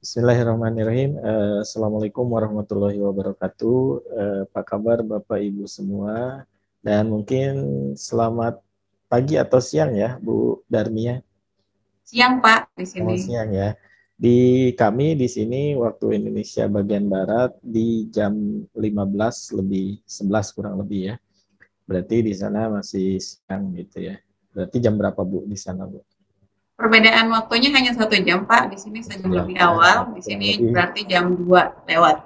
Bismillahirrahmanirrahim. Assalamualaikum warahmatullahi wabarakatuh. Apa kabar Bapak Ibu semua? Dan mungkin selamat pagi atau siang ya, Bu Darmia. Siang, Pak, di sini. Selamat siang ya. Di kami di sini waktu Indonesia bagian barat di jam 15 lebih 11 kurang lebih ya. Berarti di sana masih siang gitu ya. Berarti jam berapa Bu di sana Bu? Perbedaan waktunya hanya 1 jam, Pak. Di sini sejam Jam lebih ya, awal. Di kurang sini lebih. berarti jam 2 lewat.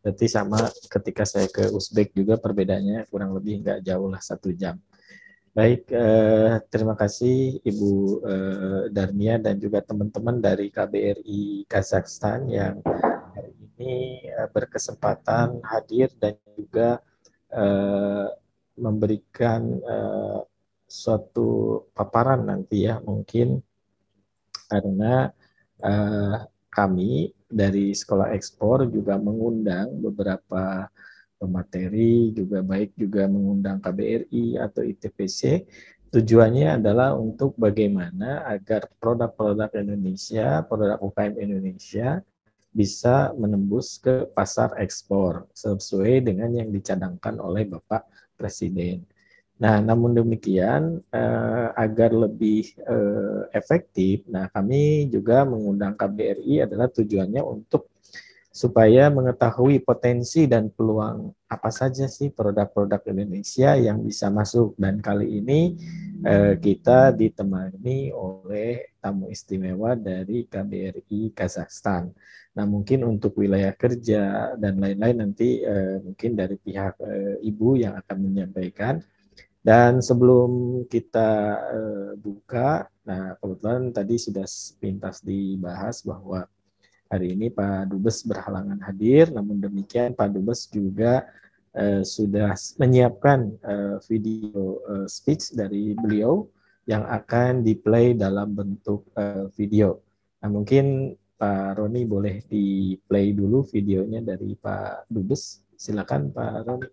Berarti sama ketika saya ke Uzbek juga perbedaannya kurang lebih nggak jauh lah 1 jam. Baik, terima kasih Ibu Darmia dan juga teman-teman dari KBRI Kazakhstan yang hari ini berkesempatan hadir dan juga eh, memberikan suatu paparan nanti ya mungkin karena eh, kami dari Sekolah Ekspor juga mengundang beberapa pemateri, juga baik juga mengundang KBRI atau ITPC. Tujuannya adalah untuk bagaimana agar produk-produk Indonesia, produk UKM Indonesia bisa menembus ke pasar ekspor sesuai dengan yang dicadangkan oleh Bapak Presiden. Nah, namun demikian agar lebih efektif, nah kami juga mengundang KBRI adalah tujuannya untuk supaya mengetahui potensi dan peluang apa saja sih produk-produk Indonesia yang bisa masuk. Dan kali ini kita ditemani oleh tamu istimewa dari KBRI Kazakhstan. Nah, mungkin untuk wilayah kerja dan lain-lain nanti mungkin dari pihak Ibu yang akan menyampaikan. Dan sebelum kita buka, nah kebetulan tadi sudah pintas dibahas bahwa hari ini Pak Dubes berhalangan hadir, namun demikian Pak Dubes juga sudah menyiapkan video speech dari beliau yang akan di-play dalam bentuk video. Nah, mungkin Pak Roni boleh di-play dulu videonya dari Pak Dubes. Silakan Pak Roni.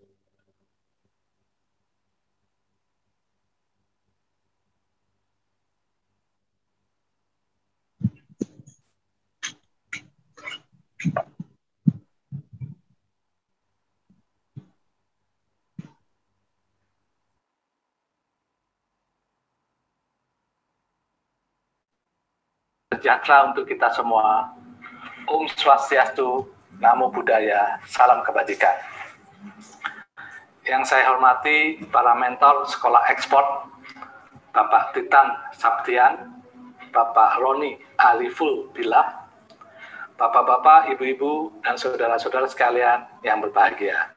Sejahtera untuk kita semua. Om Swastiastu, Namo Buddhaya, Salam Kebajikan. Yang saya hormati para mentor Sekolah Ekspor, Bapak Titan Sabtian, Bapak Roni Aliful Billah, Bapak-bapak, ibu-ibu, dan saudara-saudara sekalian yang berbahagia.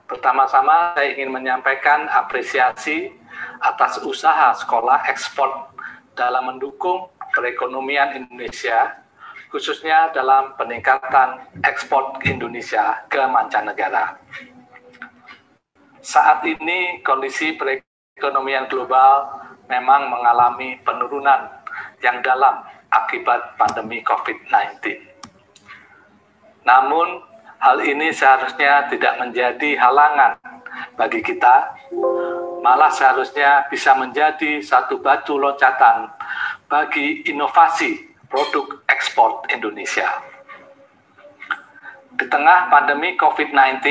Pertama-tama saya ingin menyampaikan apresiasi atas usaha Sekolah Ekspor dalam mendukung perekonomian Indonesia, khususnya dalam peningkatan ekspor Indonesia ke mancanegara. Saat ini kondisi perekonomian global memang mengalami penurunan yang dalam akibat pandemi COVID-19. Namun, hal ini seharusnya tidak menjadi halangan bagi kita, malah seharusnya bisa menjadi satu batu loncatan bagi inovasi produk ekspor Indonesia. Di tengah pandemi COVID-19,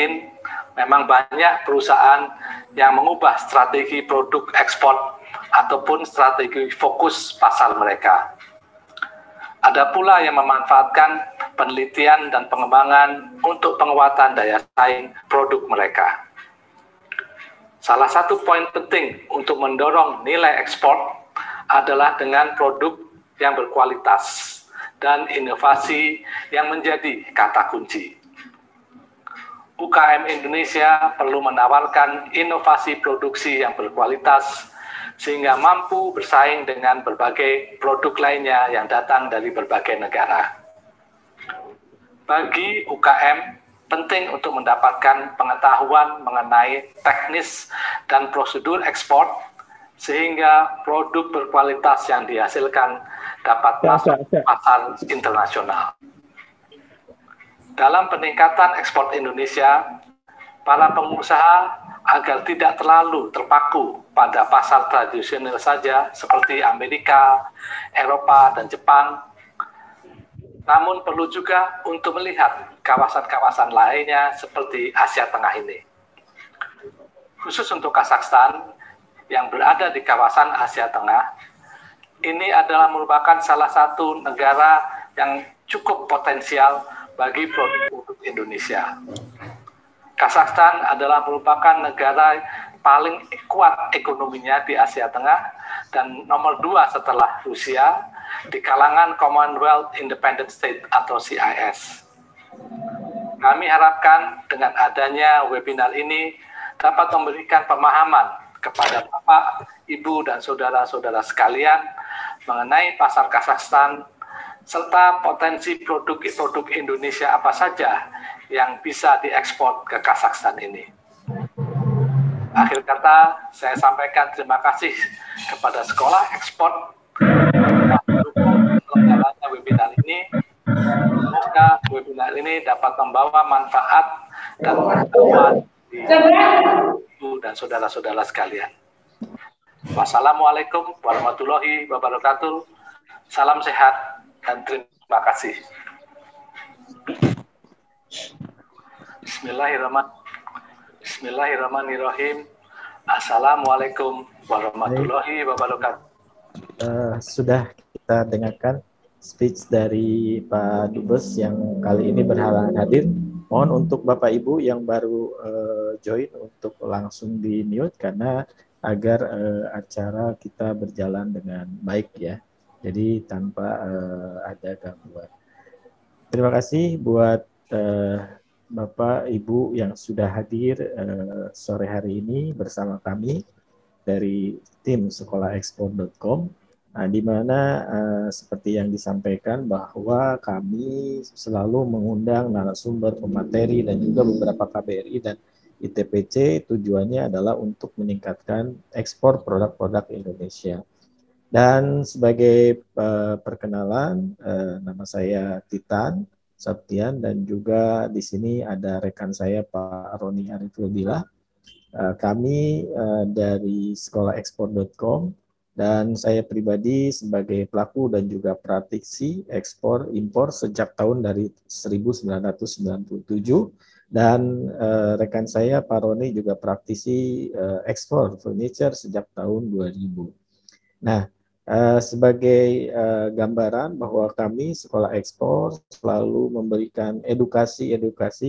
memang banyak perusahaan yang mengubah strategi produk ekspor ataupun strategi fokus pasar mereka. Ada pula yang memanfaatkan penelitian dan pengembangan untuk penguatan daya saing produk mereka. Salah satu poin penting untuk mendorong nilai ekspor adalah dengan produk yang berkualitas dan inovasi yang menjadi kata kunci. UKM Indonesia perlu menawarkan inovasi produksi yang berkualitas sehingga mampu bersaing dengan berbagai produk lainnya yang datang dari berbagai negara. Bagi UKM, penting untuk mendapatkan pengetahuan mengenai teknis dan prosedur ekspor sehingga produk berkualitas yang dihasilkan dapat masuk pasar internasional. Dalam peningkatan ekspor Indonesia, para pengusaha agar tidak terlalu terpaku pada pasar tradisional saja seperti Amerika, Eropa, dan Jepang, namun perlu juga untuk melihat kawasan-kawasan lainnya seperti Asia Tengah ini. Khusus untuk Kazakhstan yang berada di kawasan Asia Tengah, ini adalah merupakan salah satu negara yang cukup potensial bagi produk-produk Indonesia. Kazakhstan adalah merupakan negara paling kuat ekonominya di Asia Tengah dan nomor 2 setelah Rusia di kalangan Commonwealth Independent State atau CIS. Kami harapkan dengan adanya webinar ini dapat memberikan pemahaman kepada Bapak, Ibu, dan saudara-saudara sekalian mengenai pasar Kazakhstan serta potensi produk-produk Indonesia apa saja yang bisa diekspor ke Kazakhstan ini. Akhir kata, saya sampaikan terima kasih kepada Sekolah Ekspor yang mendukung penyelenggaranya webinar ini. Semoga webinar ini dapat membawa manfaat dan pengetahuan di ibu dan saudara-saudara sekalian. Wassalamualaikum warahmatullahi wabarakatuh. Salam sehat dan terima kasih. Bismillahirrahmanirrahim. Assalamualaikum warahmatullahi wabarakatuh. Sudah kita dengarkan speech dari Pak Dubes yang kali ini berhalangan hadir. Mohon untuk Bapak Ibu yang baru join untuk langsung di mute karena agar acara kita berjalan dengan baik ya. Jadi tanpa ada gangguan. Terima kasih buat Bapak Ibu yang sudah hadir sore hari ini bersama kami dari tim sekolahekspor.com. Di mana seperti yang disampaikan bahwa kami selalu mengundang narasumber, pemateri, dan juga beberapa KBRI dan ITPC tujuannya adalah untuk meningkatkan ekspor produk-produk Indonesia. Dan sebagai perkenalan, nama saya Titan Septian dan juga di sini ada rekan saya Pak Roni Arifullah. Kami dari sekolahekspor.com dan saya pribadi sebagai pelaku dan juga praktisi ekspor impor sejak tahun dari 1997 dan rekan saya Pak Roni juga praktisi ekspor furniture sejak tahun 2000. Nah, sebagai gambaran bahwa kami Sekolah Ekspor selalu memberikan edukasi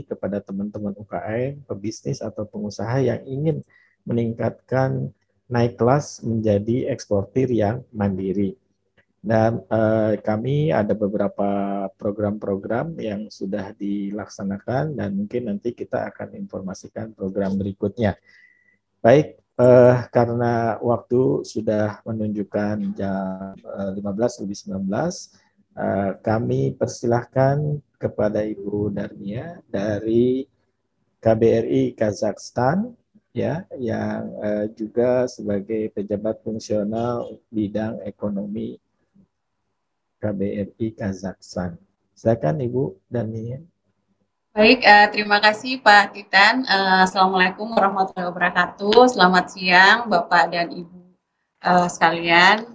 kepada teman-teman UKM, pebisnis atau pengusaha yang ingin meningkatkan naik kelas menjadi eksportir yang mandiri. Dan kami ada beberapa program-program yang sudah dilaksanakan dan mungkin nanti kita akan informasikan program berikutnya. Baik, karena waktu sudah menunjukkan jam 15:19, kami persilahkan kepada Ibu Darmia dari KBRI Kazakhstan, ya, yang juga sebagai pejabat fungsional bidang ekonomi KBRI Kazakhstan. Silakan Ibu Darmia. Baik, terima kasih Pak Titan. Assalamualaikum warahmatullahi wabarakatuh. Selamat siang Bapak dan Ibu sekalian.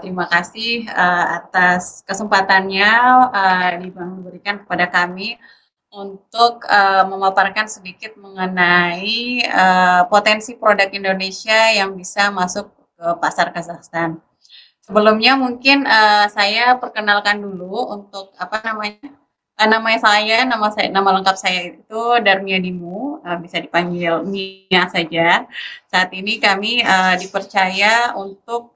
Terima kasih atas kesempatannya diberikan kepada kami untuk memaparkan sedikit mengenai potensi produk Indonesia yang bisa masuk ke pasar Kazakhstan. Sebelumnya mungkin saya perkenalkan dulu untuk nama lengkap saya itu Darmia Dimu, bisa dipanggil Mia saja. Saat ini kami dipercaya untuk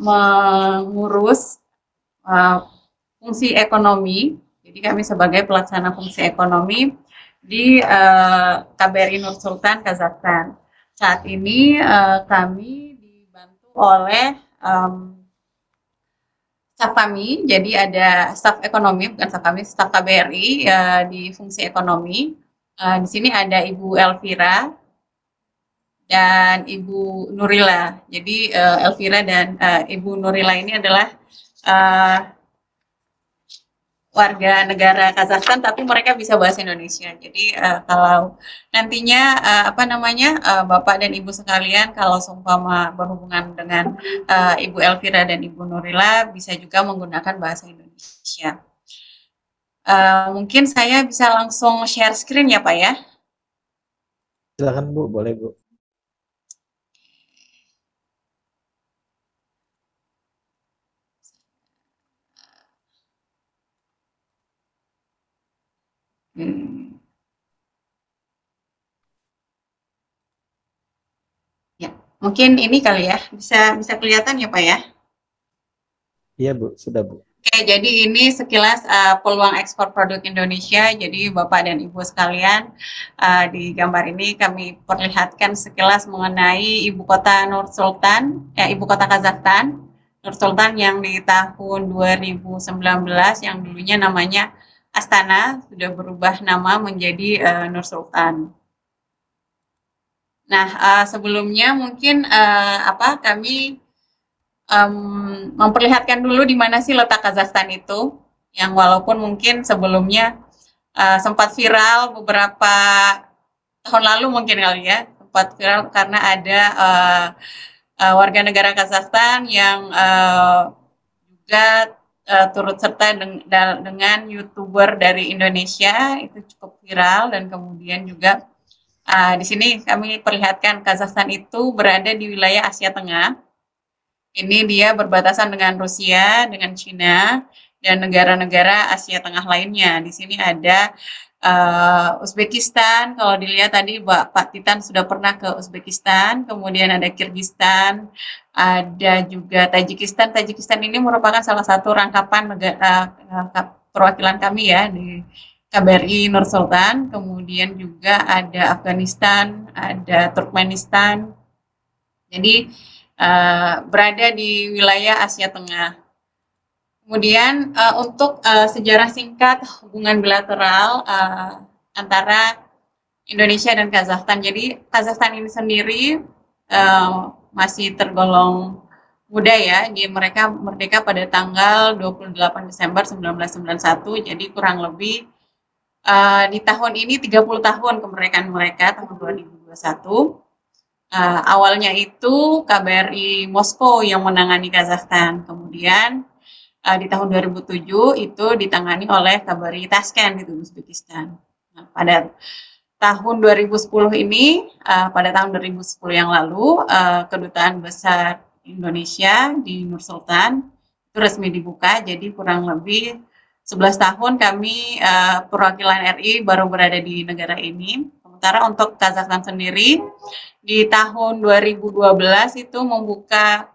mengurus fungsi ekonomi. Jadi kami sebagai pelaksana fungsi ekonomi di KBRI Nur Sultan, Kazakhstan. Saat ini kami dibantu oleh staf kami, jadi ada staf ekonomi, bukan staf kami, staf KBRI di fungsi ekonomi. Di sini ada Ibu Elvira dan Ibu Nurila. Jadi Elvira dan Ibu Nurila ini adalah warga negara Kazakhstan tapi mereka bisa bahasa Indonesia. Jadi kalau nantinya Bapak dan Ibu sekalian kalau seumpama berhubungan dengan Ibu Elvira dan Ibu Nurila bisa juga menggunakan bahasa Indonesia. Mungkin saya bisa langsung share screen ya Pak ya. Silakan Bu, boleh Bu. Ya, mungkin ini kali ya, bisa kelihatan ya Pak ya. Iya Bu, sudah Bu. Oke, jadi ini sekilas peluang ekspor produk Indonesia. Jadi Bapak dan Ibu sekalian, di gambar ini kami perlihatkan sekilas mengenai ibu kota Nur Sultan, ibu kota Kazakhstan, Nur Sultan yang di tahun 2019 yang dulunya namanya Astana sudah berubah nama menjadi Nur Sultan. Nah, sebelumnya mungkin kami memperlihatkan dulu di mana sih letak Kazakhstan itu, yang walaupun mungkin sebelumnya sempat viral beberapa tahun lalu mungkin kali ya, sempat viral karena ada warga negara Kazakhstan yang juga turut serta dengan YouTuber dari Indonesia, itu cukup viral dan kemudian juga di sini kami perlihatkan Kazakhstan itu berada di wilayah Asia Tengah. Ini dia berbatasan dengan Rusia, dengan Cina, dan negara-negara Asia Tengah lainnya. Di sini ada Uzbekistan, kalau dilihat tadi Pak Titan sudah pernah ke Uzbekistan, kemudian ada Kirgistan, ada juga Tajikistan. Tajikistan ini merupakan salah satu rangkapan perwakilan kami ya di KBRI Nur Sultan, kemudian juga ada Afghanistan, ada Turkmenistan. Jadi berada di wilayah Asia Tengah. Kemudian untuk sejarah singkat hubungan bilateral antara Indonesia dan Kazakhstan. Jadi Kazakhstan ini sendiri masih tergolong muda ya. Mereka merdeka pada tanggal 28 Desember 1991. Jadi kurang lebih di tahun ini 30 tahun kemerdekaan mereka, tahun 2021. Awalnya itu KBRI Moskow yang menangani Kazakhstan. Kemudian di tahun 2007 itu ditangani oleh KBRI Tashkent di Uzbekistan. Nah, pada tahun 2010 ini, pada tahun 2010 yang lalu, Kedutaan Besar Indonesia di Nur Sultan itu resmi dibuka. Jadi kurang lebih 11 tahun kami perwakilan RI baru berada di negara ini. Sementara untuk Kazakhstan sendiri di tahun 2012 itu membuka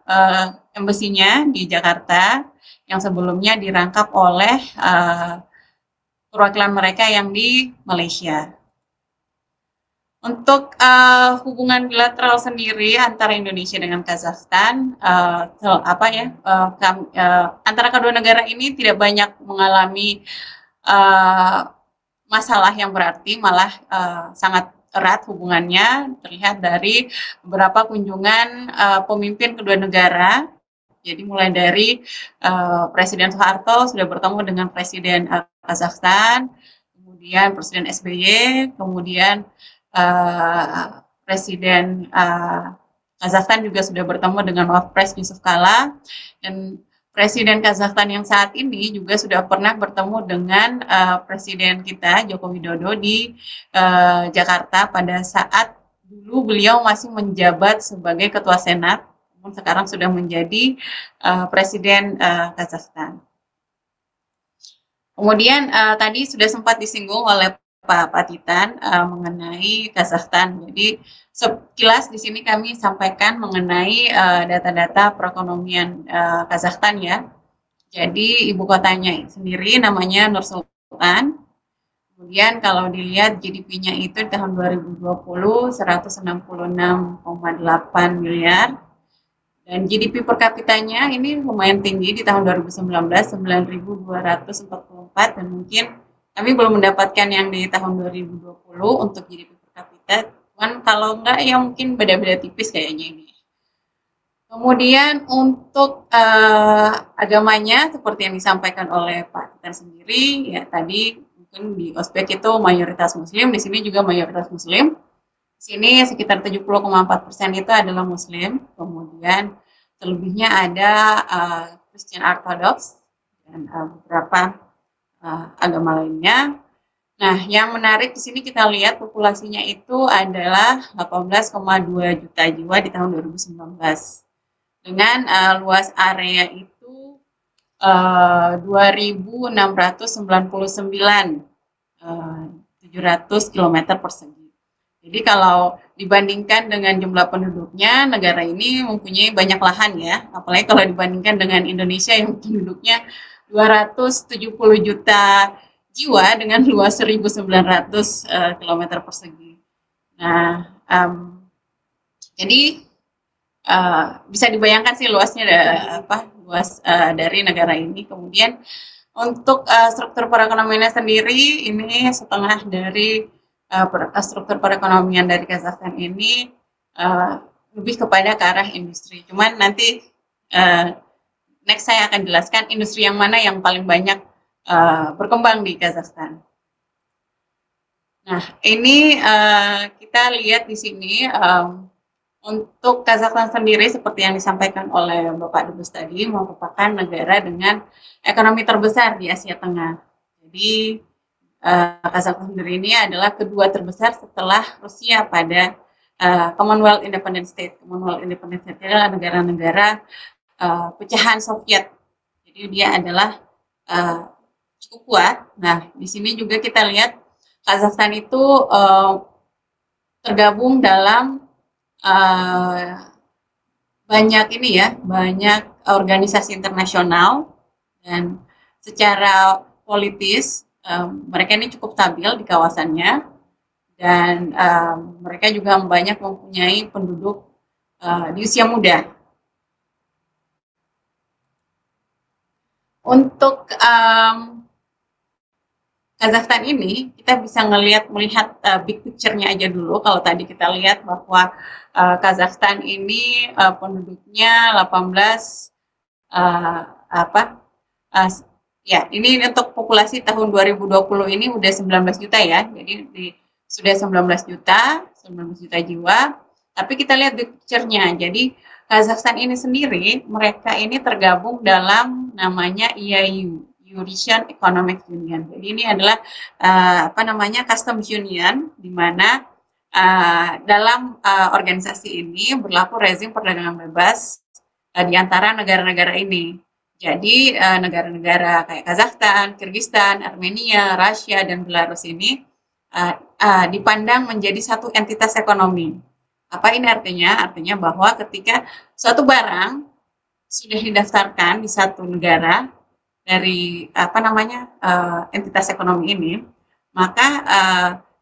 embasinya di Jakarta yang sebelumnya dirangkap oleh perwakilan mereka yang di Malaysia. Untuk hubungan bilateral sendiri antara Indonesia dengan Kazakhstan, antara kedua negara ini tidak banyak mengalami masalah yang berarti, malah sangat erat hubungannya, terlihat dari beberapa kunjungan pemimpin kedua negara. Jadi mulai dari Presiden Soeharto sudah bertemu dengan Presiden Kazakhstan, kemudian Presiden SBY, kemudian Presiden Kazakhstan juga sudah bertemu dengan Wapres Yusuf Kala, dan Presiden Kazakhstan yang saat ini juga sudah pernah bertemu dengan Presiden kita Joko Widodo di Jakarta pada saat dulu beliau masih menjabat sebagai Ketua Senat, namun sekarang sudah menjadi Presiden Kazakhstan. Kemudian tadi sudah sempat disinggung oleh Pak Titan mengenai Kazakhstan. Jadi sekilas di sini kami sampaikan mengenai data-data perekonomian Kazakhstan ya. Jadi ibu kotanya sendiri namanya Nur Sultan. Kemudian kalau dilihat GDP-nya itu di tahun 2020 166,8 miliar. Dan GDP per kapitanya ini lumayan tinggi di tahun 2019 9.244, dan mungkin kami belum mendapatkan yang di tahun 2020 untuk GDP per kapita. Cuman kalau enggak ya mungkin beda-beda tipis kayaknya ini. Kemudian untuk agamanya seperti yang disampaikan oleh Pak Titan sendiri, ya tadi mungkin di ospek itu mayoritas Muslim, di sini juga mayoritas Muslim. Di sini sekitar 70,4% itu adalah Muslim, kemudian selebihnya ada Christian Orthodox dan beberapa agama lainnya. Nah, yang menarik di sini kita lihat populasinya itu adalah 18,2 juta jiwa di tahun 2019. Dengan luas area itu 2.699 km persegi. Jadi kalau dibandingkan dengan jumlah penduduknya, negara ini mempunyai banyak lahan ya, apalagi kalau dibandingkan dengan Indonesia yang penduduknya 270 juta jiwa dengan luas 1.900 km persegi. Nah, jadi bisa dibayangkan sih luasnya luas dari negara ini. Kemudian untuk struktur perekonomiannya sendiri ini setengah dari struktur perekonomian dari Kazakhstan ini lebih kepada ke arah industri. Cuman nanti next saya akan jelaskan industri yang mana yang paling banyak berkembang di Kazakhstan. Nah, ini kita lihat di sini. Untuk Kazakhstan sendiri, seperti yang disampaikan oleh Bapak Dubes tadi, merupakan negara dengan ekonomi terbesar di Asia Tengah. Jadi, Kazakhstan sendiri ini adalah kedua terbesar setelah Rusia pada Commonwealth Independent State. Commonwealth Independent State adalah negara-negara pecahan Soviet. Jadi, dia adalah cukup kuat. Nah, di sini juga kita lihat Kazakhstan itu tergabung dalam banyak organisasi internasional, dan secara politis mereka ini cukup stabil di kawasannya, dan mereka juga banyak mempunyai penduduk di usia muda. Untuk Kazakhstan ini kita bisa melihat big picture-nya aja dulu. Kalau tadi kita lihat bahwa Kazakhstan ini penduduknya 18 ini untuk populasi tahun 2020 ini udah 19 juta ya. Jadi sudah 19 juta jiwa. Tapi kita lihat big picture-nya. Jadi Kazakhstan ini sendiri, mereka ini tergabung dalam namanya EIU, Eurasian Economic Union. Jadi ini adalah customs union, di mana dalam organisasi ini berlaku rezim perdagangan bebas di antara negara-negara ini. Jadi negara-negara kayak Kazakhstan, Kyrgyzstan, Armenia, Rusia, dan Belarus ini dipandang menjadi satu entitas ekonomi. Apa ini artinya? Artinya bahwa ketika suatu barang sudah didaftarkan di satu negara dari entitas ekonomi ini, maka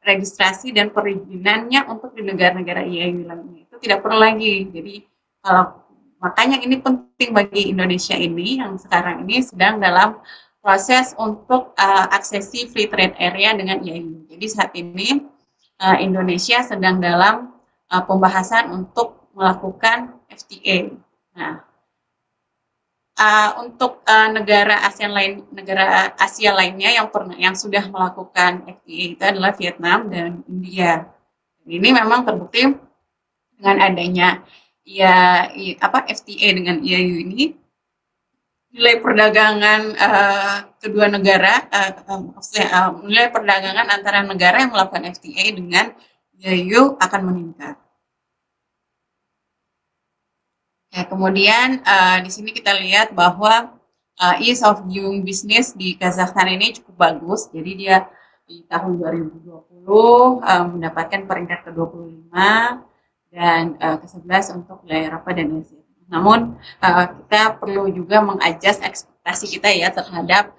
registrasi dan perizinannya untuk di negara-negara EIU lainnya itu tidak perlu lagi. Jadi makanya ini penting bagi Indonesia ini yang sekarang ini sedang dalam proses untuk aksesi free trade area dengan EIU. Jadi saat ini Indonesia sedang dalam pembahasan untuk melakukan FTA. Nah, untuk negara Asia lainnya yang sudah melakukan FTA itu adalah Vietnam dan India. Ini memang terbukti dengan adanya FTA dengan EIU ini, nilai perdagangan kedua negara, nilai perdagangan antara negara yang melakukan FTA dengan EIU akan meningkat. Ya, kemudian di sini kita lihat bahwa ease of doing business di Kazakhstan ini cukup bagus. Jadi dia di tahun 2020 mendapatkan peringkat ke-25 dan ke-11 untuk wilayah Eropa dan Asia. Namun kita perlu juga mengadjust ekspektasi kita ya terhadap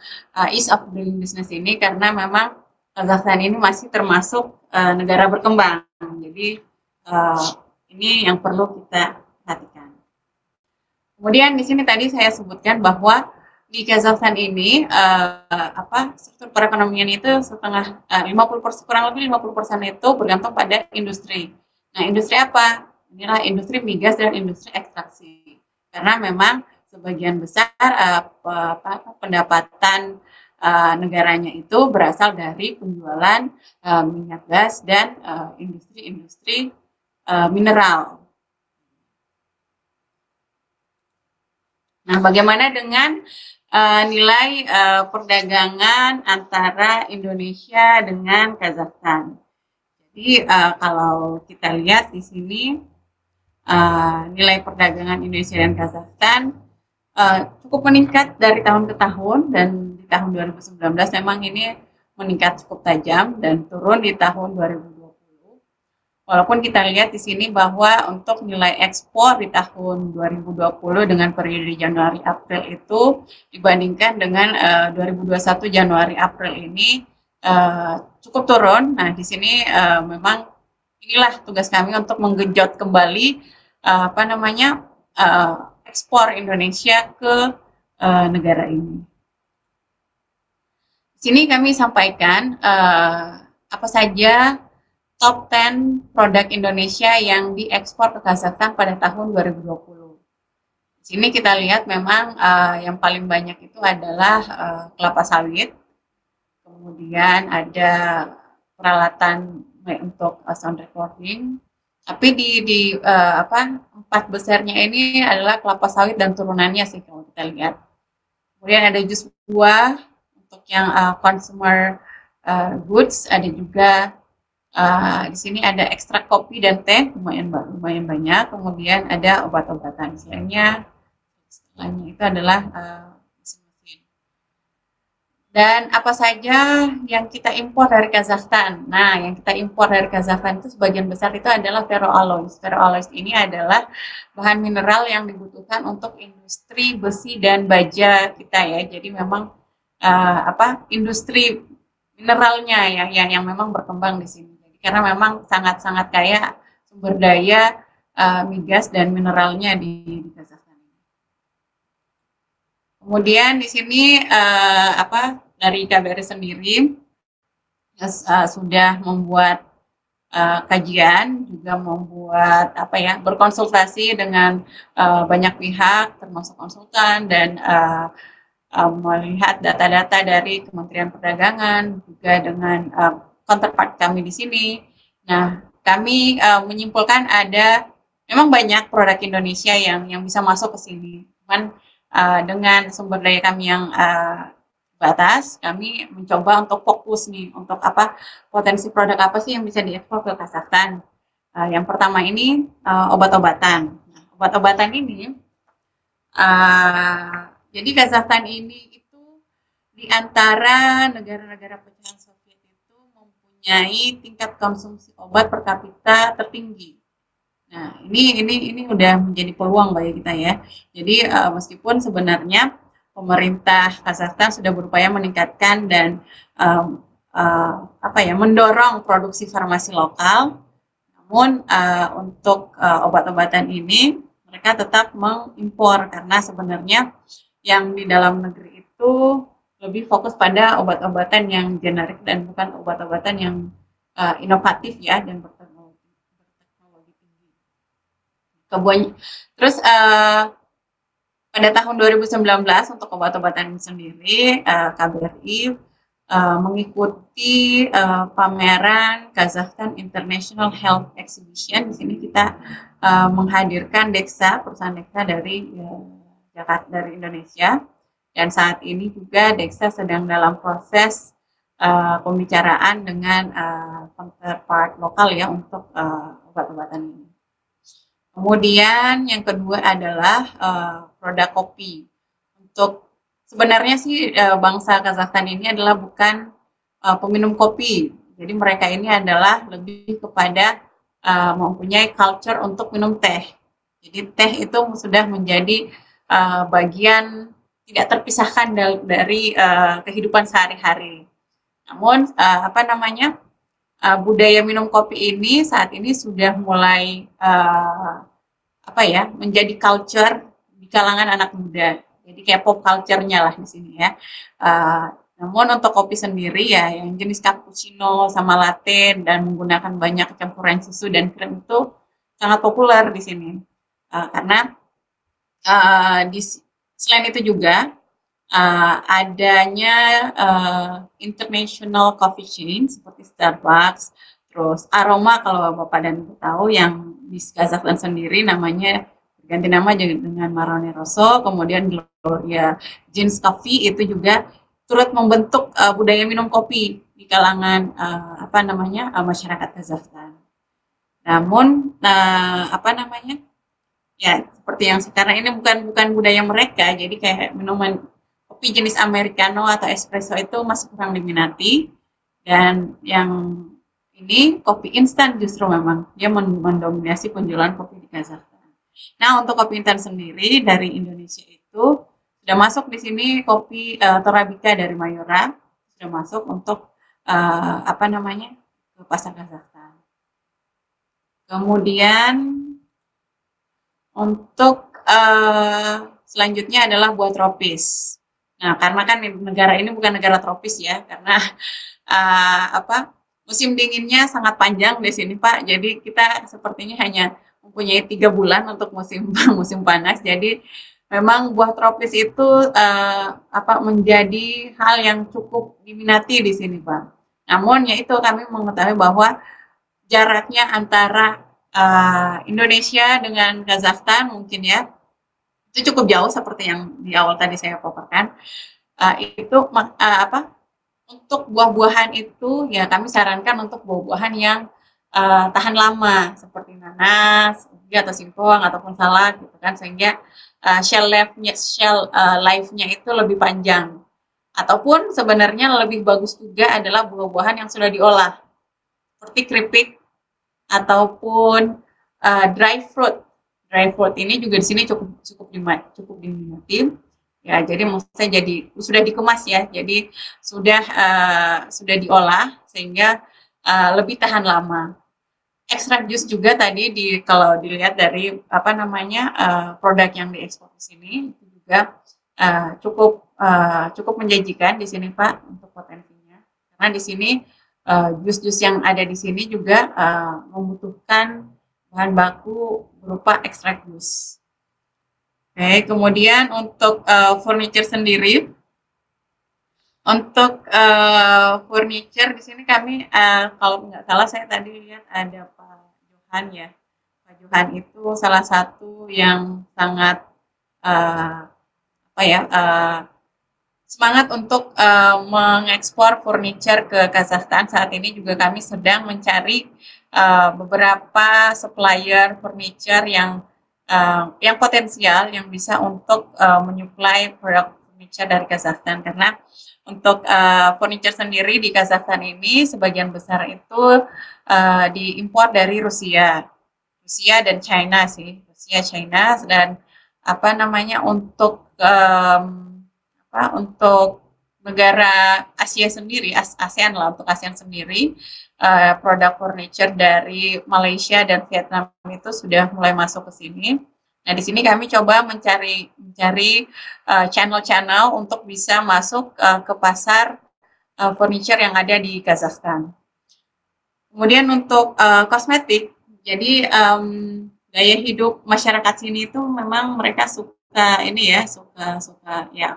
ease of doing business ini, karena memang Kazakhstan ini masih termasuk negara berkembang. Jadi ini yang perlu kita perhatikan. Kemudian di sini tadi saya sebutkan bahwa di Kazakhstan ini struktur perekonomian itu kurang lebih 50% itu bergantung pada industri. Nah, industri apa? Inilah industri migas dan industri ekstraksi. karena memang sebagian besar pendapatan negaranya itu berasal dari penjualan minyak gas dan industri-industri mineral. Nah, bagaimana dengan nilai perdagangan antara Indonesia dengan Kazakhstan? Jadi kalau kita lihat di sini nilai perdagangan Indonesia dan Kazakhstan cukup meningkat dari tahun ke tahun, dan di tahun 2019 memang ini meningkat cukup tajam dan turun di tahun 2020. Walaupun kita lihat di sini bahwa untuk nilai ekspor di tahun 2020 dengan periode Januari-April itu dibandingkan dengan 2021 Januari-April ini cukup turun. Nah, di sini memang inilah tugas kami untuk menggenjot kembali ekspor Indonesia ke negara ini. Di sini kami sampaikan apa saja top 10 produk Indonesia yang diekspor ke Kazakhstan pada tahun 2020. Di sini kita lihat memang yang paling banyak itu adalah kelapa sawit, kemudian ada peralatan untuk sound recording, tapi di empat besarnya ini adalah kelapa sawit dan turunannya sih kalau kita lihat. Kemudian ada jus buah untuk yang consumer goods, ada juga di sini ada ekstrak kopi dan teh lumayan banyak. Kemudian ada obat-obatan, setelahnya itu adalah mesin-mesin. Dan apa saja yang kita impor dari Kazakhstan? Nah, yang kita impor dari Kazakhstan itu sebagian besar itu adalah ferroalloys. Ferroalloys ini adalah bahan mineral yang dibutuhkan untuk industri besi dan baja kita ya. Jadi memang industri mineralnya ya yang memang berkembang di sini. Karena memang sangat-sangat kaya sumber daya migas dan mineralnya di Kazakhstan. Kemudian di sini dari KBRI sendiri sudah membuat kajian, juga membuat berkonsultasi dengan banyak pihak termasuk konsultan dan melihat data-data dari Kementerian Perdagangan juga dengan counterpart kami di sini. Nah, kami menyimpulkan ada memang banyak produk Indonesia yang bisa masuk ke sini. Cuman dengan sumber daya kami yang batas, kami mencoba untuk fokus nih untuk potensi produk apa sih yang bisa diekspor ke Kazakhstan. Yang pertama ini obat-obatan. Nah, obat-obatan ini jadi Kazakhstan ini itu di antara negara-negara pecahan Soviet itu mempunyai tingkat konsumsi obat per kapita tertinggi. Nah, ini udah menjadi peluang bagi kita ya. Jadi meskipun sebenarnya pemerintah Kazakhstan sudah berupaya meningkatkan dan mendorong produksi farmasi lokal, namun untuk obat-obatan ini mereka tetap mengimpor karena sebenarnya yang di dalam negeri itu lebih fokus pada obat-obatan yang generik dan bukan obat-obatan yang inovatif ya dan berteknologi tinggi. Terus pada tahun 2019 untuk obat-obatan sendiri KBRI mengikuti pameran Kazakhstan International Health Exhibition. Di sini kita menghadirkan Dexa, perusahaan Dexa dari Jakarta, dari Indonesia, dan saat ini juga Dexa sedang dalam proses pembicaraan dengan counterpart lokal ya untuk obat-obatan ini. Kemudian yang kedua adalah produk kopi. Untuk sebenarnya sih bangsa Kazakhstan ini adalah bukan peminum kopi. Jadi mereka ini adalah lebih kepada mempunyai culture untuk minum teh. Jadi teh itu sudah menjadi bagian tidak terpisahkan dari kehidupan sehari-hari. Namun budaya minum kopi ini saat ini sudah mulai menjadi culture di kalangan anak muda. Jadi kayak pop culture-nya lah di sini ya. Namun untuk kopi sendiri ya yang jenis cappuccino sama latte dan menggunakan banyak campuran susu dan krim itu sangat populer di sini. Karena Selain itu juga adanya international coffee chain seperti Starbucks, terus Aroma kalau Bapak dan Ibu tahu yang di Kazakhstan sendiri namanya ganti nama dengan Marone Rosso, kemudian Gloria Jeans Coffee itu juga turut membentuk budaya minum kopi di kalangan masyarakat Kazakhstan. Namun ya seperti yang sekarang ini bukan budaya mereka, jadi kayak minuman kopi jenis americano atau espresso itu masih kurang diminati, dan yang ini kopi instan justru memang dia mendominasi penjualan kopi di Kazakhstan. Nah, untuk kopi instan sendiri dari Indonesia itu sudah masuk di sini kopi Torabika dari Mayora sudah masuk untuk ke pasar Kazakhstan. Kemudian untuk selanjutnya adalah buah tropis. Nah, karena kan negara ini bukan negara tropis ya, karena musim dinginnya sangat panjang di sini, Pak. Jadi kita sepertinya hanya mempunyai 3 bulan untuk musim panas. Jadi memang buah tropis itu menjadi hal yang cukup diminati di sini, Pak. Namun ya itu kami mengetahui bahwa jaraknya antara Indonesia dengan Kazakhstan mungkin ya itu cukup jauh seperti yang di awal tadi saya paparkan. Untuk buah-buahan itu ya kami sarankan untuk buah-buahan yang tahan lama seperti nanas, ubi atau singkong ataupun salak gitu kan, sehingga shelf life-nya itu lebih panjang. Ataupun sebenarnya lebih bagus juga adalah buah-buahan yang sudah diolah seperti keripik ataupun dry fruit. Dry fruit ini juga di sini cukup diminati. Ya, jadi maksudnya sudah dikemas ya. Jadi sudah diolah sehingga lebih tahan lama. Ekstrak jus juga tadi kalau dilihat dari produk yang diekspor di sini itu juga cukup menjanjikan di sini, Pak, untuk potensinya. Karena di sini jus-jus yang ada di sini juga membutuhkan bahan baku berupa ekstrak jus. Oke, kemudian untuk furniture sendiri, untuk furniture di sini kami kalau nggak salah saya tadi lihat ada Pak Johan ya. Pak Johan itu salah satu yang sangat semangat untuk mengekspor furniture ke Kazakhstan. Saat ini juga kami sedang mencari beberapa supplier furniture yang potensial yang bisa untuk menyuplai produk furniture dari Kazakhstan, karena untuk furniture sendiri di Kazakhstan ini sebagian besar itu diimpor dari Rusia dan China sih, China dan untuk negara Asia sendiri, ASEAN lah, untuk ASEAN sendiri, produk furniture dari Malaysia dan Vietnam itu sudah mulai masuk ke sini. Nah, di sini kami coba mencari channel-channel untuk bisa masuk ke pasar furniture yang ada di Kazakhstan. Kemudian untuk kosmetik, jadi gaya hidup masyarakat sini itu memang mereka suka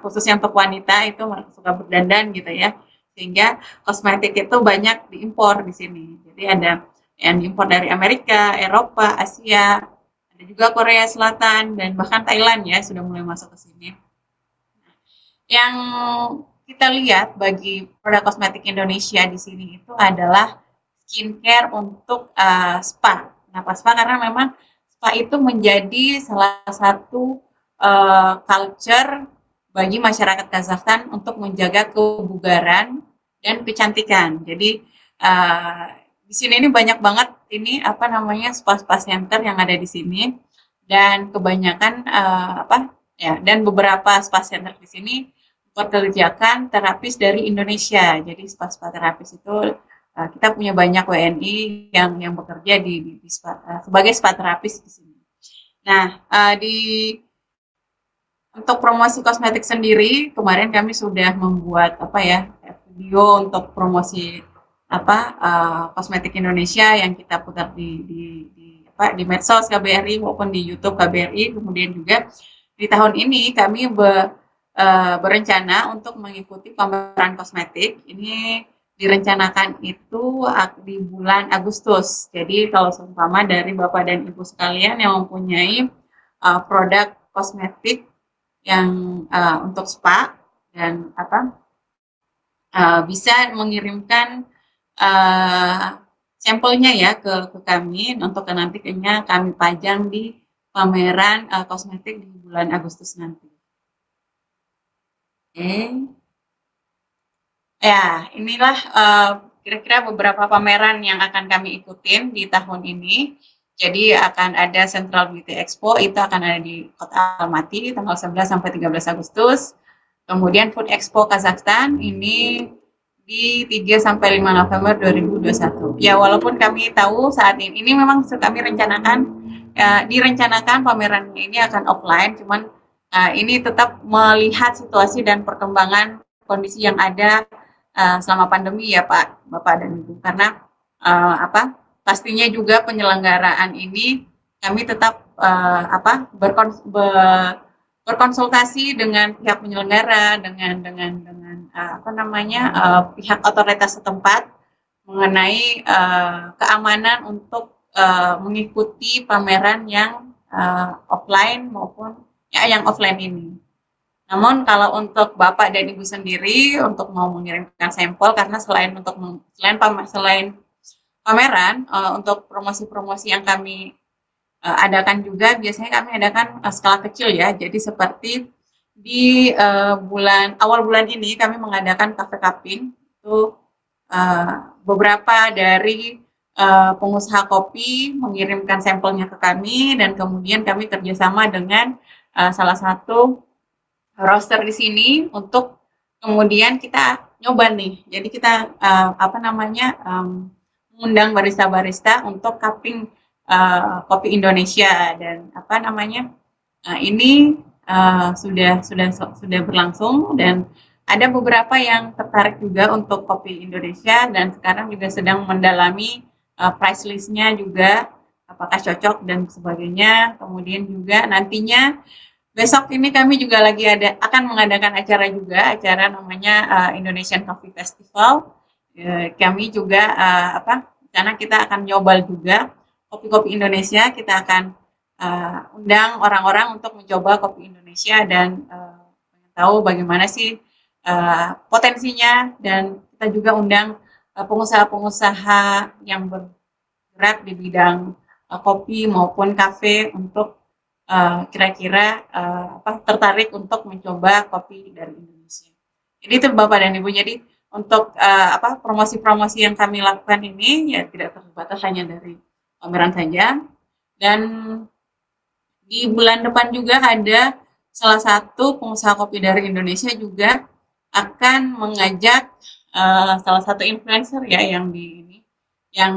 khususnya untuk wanita itu suka berdandan gitu ya, sehingga kosmetik itu banyak diimpor di sini. Jadi ada yang diimpor dari Amerika, Eropa, Asia, ada juga Korea Selatan dan bahkan Thailand ya sudah mulai masuk ke sini. Yang kita lihat bagi produk kosmetik Indonesia di sini itu adalah skincare untuk spa. Kenapa spa? Karena memang spa itu menjadi salah satu culture bagi masyarakat Kazakhstan untuk menjaga kebugaran dan kecantikan. Jadi di sini ini banyak banget ini spa center yang ada di sini, dan kebanyakan dan beberapa spa center di sini memperkerjakan terapis dari Indonesia. Jadi spa terapis itu kita punya banyak WNI yang bekerja di spa, sebagai spa terapis di sini. Nah, untuk promosi kosmetik sendiri, kemarin kami sudah membuat video untuk promosi kosmetik Indonesia yang kita putar di medsos KBRI maupun di YouTube KBRI. Kemudian juga di tahun ini kami berencana untuk mengikuti pameran kosmetik. Ini direncanakan itu di bulan Agustus. Jadi kalau seumpama dari Bapak dan Ibu sekalian yang mempunyai produk kosmetik yang untuk spa dan bisa mengirimkan sampelnya ya ke kami untuk nantinya kami pajang di pameran kosmetik di bulan Agustus nanti. Ya, inilah kira-kira beberapa pameran yang akan kami ikutin di tahun ini. Jadi akan ada Central Beauty Expo, itu akan ada di Kota Almaty tanggal 11 sampai 13 Agustus. Kemudian Food Expo Kazakhstan ini di 3 sampai 5 November 2021. Ya, walaupun kami tahu saat ini memang kami direncanakan pameran ini akan offline, cuman ini tetap melihat situasi dan perkembangan kondisi yang ada selama pandemi ya Pak, Bapak dan Ibu. Karena pastinya juga penyelenggaraan ini kami tetap berkonsultasi dengan pihak penyelenggara, dengan pihak otoritas setempat mengenai keamanan untuk mengikuti pameran yang offline maupun yang offline ini. Namun kalau untuk Bapak dan Ibu sendiri untuk mau mengirimkan sampel, karena selain pameran, untuk promosi-promosi yang kami adakan juga, biasanya kami adakan skala kecil ya. Jadi seperti di awal bulan ini kami mengadakan cafe cupping, itu beberapa dari pengusaha kopi mengirimkan sampelnya ke kami, dan kemudian kami kerjasama dengan salah satu roster di sini untuk kemudian kita nyoba nih. Jadi kita mengundang barista-barista untuk cupping kopi Indonesia, dan ini sudah berlangsung, dan ada beberapa yang tertarik juga untuk kopi Indonesia, dan sekarang juga sedang mendalami price list-nya juga apakah cocok dan sebagainya. Kemudian juga nantinya besok ini kami juga akan mengadakan acara namanya Indonesian Coffee Festival. Kami juga karena kita akan nyobal juga kopi-kopi Indonesia. Kita akan undang orang-orang untuk mencoba kopi Indonesia dan tahu bagaimana sih potensinya, dan kita juga undang pengusaha-pengusaha yang bergerak di bidang kopi maupun kafe untuk kira-kira tertarik untuk mencoba kopi dari Indonesia. Jadi itu Bapak dan Ibu. Jadi untuk promosi-promosi yang kami lakukan ini ya tidak terbatas hanya dari pameran saja. Dan di bulan depan juga ada salah satu pengusaha kopi dari Indonesia juga akan mengajak salah satu influencer ya yang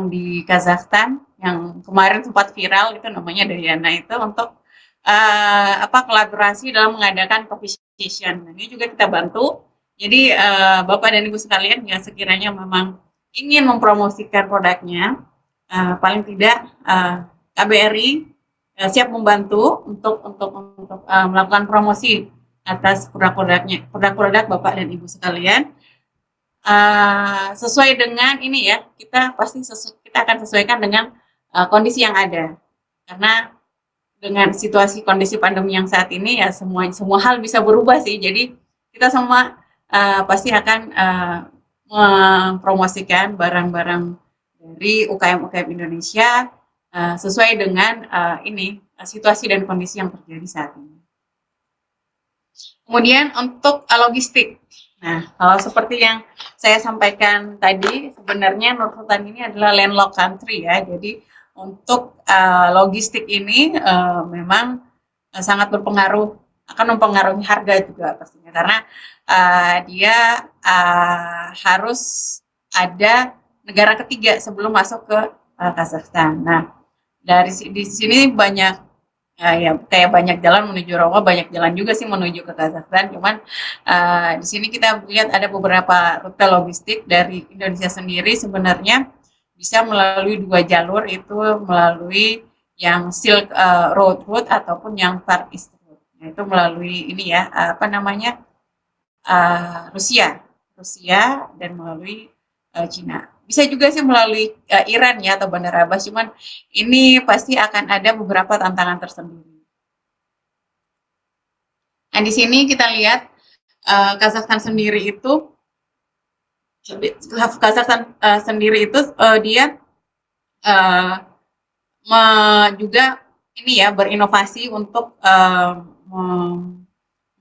di Kazakhstan yang kemarin sempat viral, itu namanya Dayana, itu untuk kolaborasi dalam mengadakan coffee station. Ini juga kita bantu. Jadi Bapak dan Ibu sekalian yang sekiranya memang ingin mempromosikan produknya, paling tidak KBRI siap membantu untuk melakukan promosi atas produk-produk Bapak dan Ibu sekalian. Sesuai dengan ini ya, kita akan sesuaikan dengan kondisi yang ada, karena dengan situasi kondisi pandemi yang saat ini ya semua hal bisa berubah sih. Jadi kita semua pasti akan mempromosikan barang-barang dari UKM Indonesia sesuai dengan situasi dan kondisi yang terjadi saat ini. Kemudian untuk logistik. Nah, kalau seperti yang saya sampaikan tadi, sebenarnya Nur Sultan ini adalah landlocked country ya. Jadi untuk logistik ini memang sangat berpengaruh, akan mempengaruhi harga juga pastinya, karena dia harus ada negara ketiga sebelum masuk ke Kazakhstan. Nah, di sini banyak kayak banyak jalan menuju Roma, banyak jalan juga sih menuju ke Kazakhstan. Cuman di sini kita lihat ada beberapa rute logistik dari Indonesia sendiri sebenarnya bisa melalui 2 jalur, itu melalui yang Silk Road ataupun yang Far East Road. Nah, itu melalui ini ya, apa namanya, Rusia dan melalui Cina. Bisa juga sih melalui Iran ya atau Bandar Abbas, cuman ini pasti akan ada beberapa tantangan tersendiri. Nah, di sini kita lihat Kazakhstan sendiri itu dia juga ini ya berinovasi untuk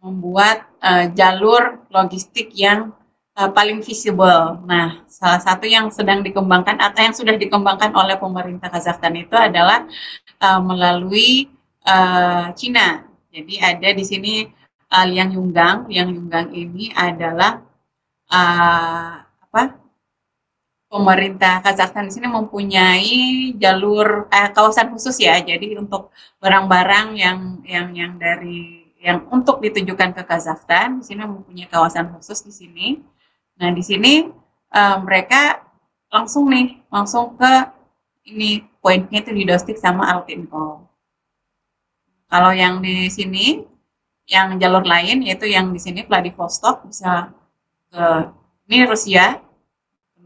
membuat jalur logistik yang paling visible. Nah, salah satu yang sedang dikembangkan atau yang sudah dikembangkan oleh pemerintah Kazakhstan itu adalah melalui Cina. Jadi ada di sini Liang Yunggang. Liang Yunggang ini adalah pemerintah Kazakhstan di sini mempunyai jalur kawasan khusus ya. Jadi untuk barang-barang yang untuk ditujukan ke Kazakhstan, di sini mempunyai kawasan khusus di sini. Nah, di sini mereka langsung ke ini poinnya itu di Dostik sama Altinko. Kalau yang di sini, yang jalur lain yaitu yang di sini Vladivostok bisa ke ini Rusia,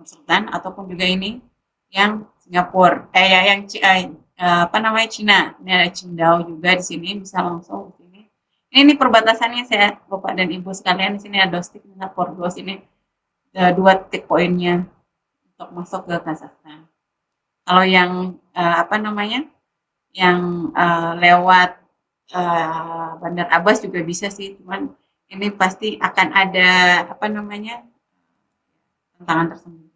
Sultan, ataupun juga ini yang Singapura, Cina. Ini ada Qingdao juga di sini bisa langsung di sini. Ini perbatasannya saya Bapak dan Ibu sekalian, di sini ada Dostik dengan Pordos, ini dua titik poinnya untuk masuk ke Kazakhstan. Kalau yang yang lewat Bandar Abbas juga bisa sih, cuman ini pasti akan ada tantangan tersendiri.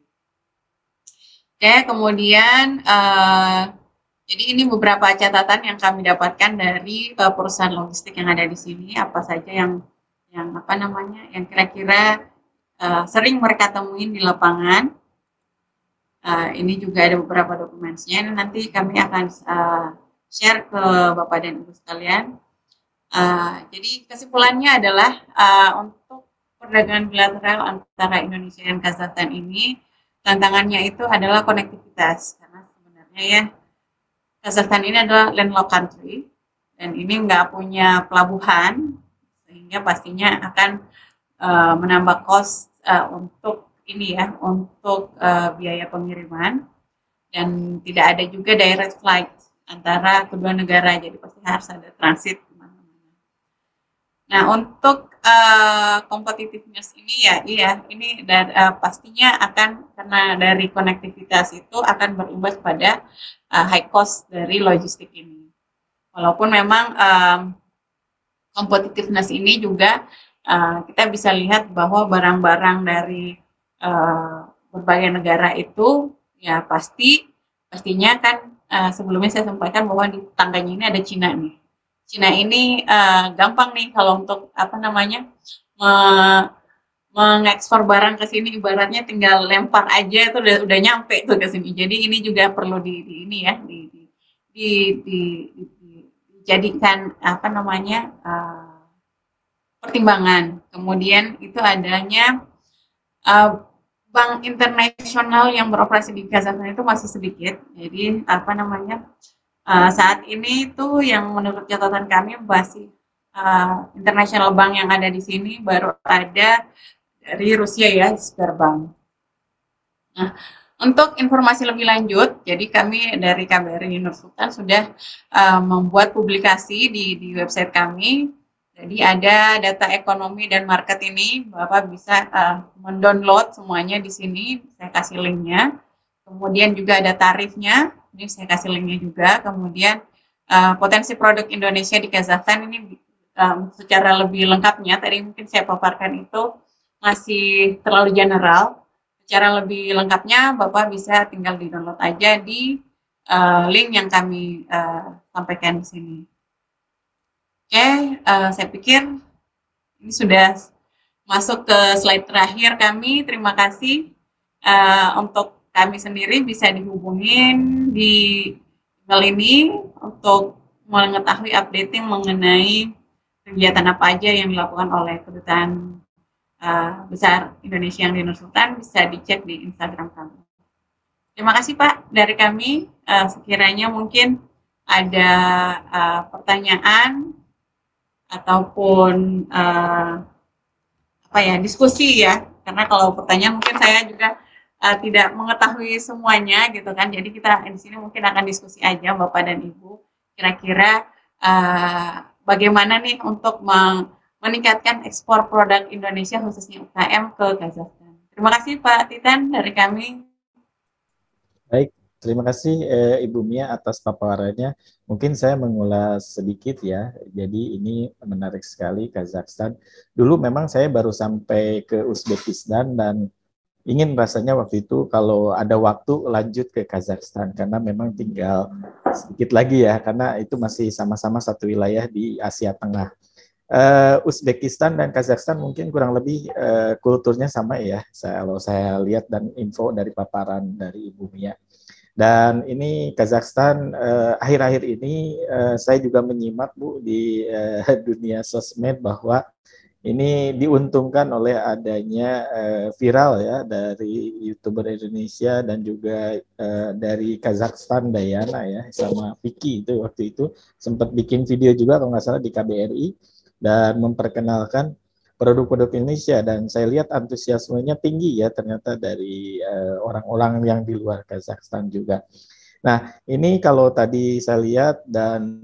Oke, kemudian jadi ini beberapa catatan yang kami dapatkan dari perusahaan logistik yang ada di sini, apa saja yang kira-kira sering mereka temuin di lapangan. Ini juga ada beberapa dokumennya. Nanti kami akan share ke Bapak dan Ibu sekalian. Jadi kesimpulannya adalah untuk perdagangan bilateral antara Indonesia dan Kazakhstan ini, tantangannya itu adalah konektivitas. Karena sebenarnya ya, Kazakhstan ini adalah landlocked country, dan ini nggak punya pelabuhan, sehingga pastinya akan menambah cost untuk biaya pengiriman, dan tidak ada juga direct flight antara kedua negara, jadi pasti harus ada transit kemana-mana. Nah, untuk competitiveness ini ini pastinya akan, karena dari konektivitas itu akan berimbas pada high cost dari logistik ini. Walaupun memang competitiveness ini juga kita bisa lihat bahwa barang-barang dari berbagai negara itu ya pastinya kan sebelumnya saya sampaikan bahwa di tangganya ini ada Cina nih. Cina ini gampang nih kalau untuk mengekspor barang ke sini, ibaratnya tinggal lempar aja itu udah nyampe tuh ke sini. Jadi ini juga perlu dijadikan pertimbangan. Kemudian itu adanya bank internasional yang beroperasi di Kazakhstan itu masih sedikit. Jadi saat ini tuh yang menurut catatan kami masih international bank yang ada di sini baru ada dari Rusia ya, Sberbank. Nah, untuk informasi lebih lanjut, jadi kami dari KBRI Nur Sultan sudah membuat publikasi di website kami. Jadi ada data ekonomi dan market ini, Bapak bisa mendownload semuanya di sini, saya kasih linknya. Kemudian juga ada tarifnya, ini saya kasih linknya juga. Kemudian potensi produk Indonesia di Kazakhstan ini secara lebih lengkapnya, tadi mungkin saya paparkan itu masih terlalu general. Secara lebih lengkapnya, Bapak bisa tinggal di-download aja di link yang kami sampaikan di sini. Oke, saya pikir ini sudah masuk ke slide terakhir kami. Terima kasih. Untuk kami sendiri bisa dihubungin di email ini untuk mengetahui updating mengenai kegiatan apa aja yang dilakukan oleh Kedutaan Besar Indonesia yang di Nur Sultan, bisa dicek di Instagram kami. Terima kasih Pak dari kami. Sekiranya mungkin ada pertanyaan ataupun apa ya, diskusi ya, karena kalau pertanyaan mungkin saya juga tidak mengetahui semuanya gitu kan, jadi kita di sini mungkin akan diskusi aja Bapak dan Ibu, kira-kira bagaimana nih untuk meningkatkan ekspor produk Indonesia khususnya UKM ke Kazakhstan. Terima kasih Pak Titan dari kami. Baik, terima kasih Ibu Mia atas paparannya. Mungkin saya mengulas sedikit ya. Jadi ini menarik sekali Kazakhstan. Dulu memang saya baru sampai ke Uzbekistan dan ingin rasanya waktu itu kalau ada waktu lanjut ke Kazakhstan karena memang tinggal sedikit lagi ya karena itu masih sama-sama satu wilayah di Asia Tengah. Uzbekistan dan Kazakhstan mungkin kurang lebih kulturnya sama ya, kalau saya lihat dan info dari paparan dari Ibu Mia. Dan ini Kazakhstan akhir-akhir ini saya juga menyimak Bu di dunia sosmed bahwa ini diuntungkan oleh adanya viral ya dari YouTuber Indonesia dan juga dari Kazakhstan Dayana ya sama Vicky itu waktu itu sempat bikin video juga kalau nggak salah di KBRI dan memperkenalkan produk-produk Indonesia dan saya lihat antusiasmenya tinggi ya ternyata dari orang-orang yang di luar Kazakhstan juga. Nah, ini kalau tadi saya lihat dan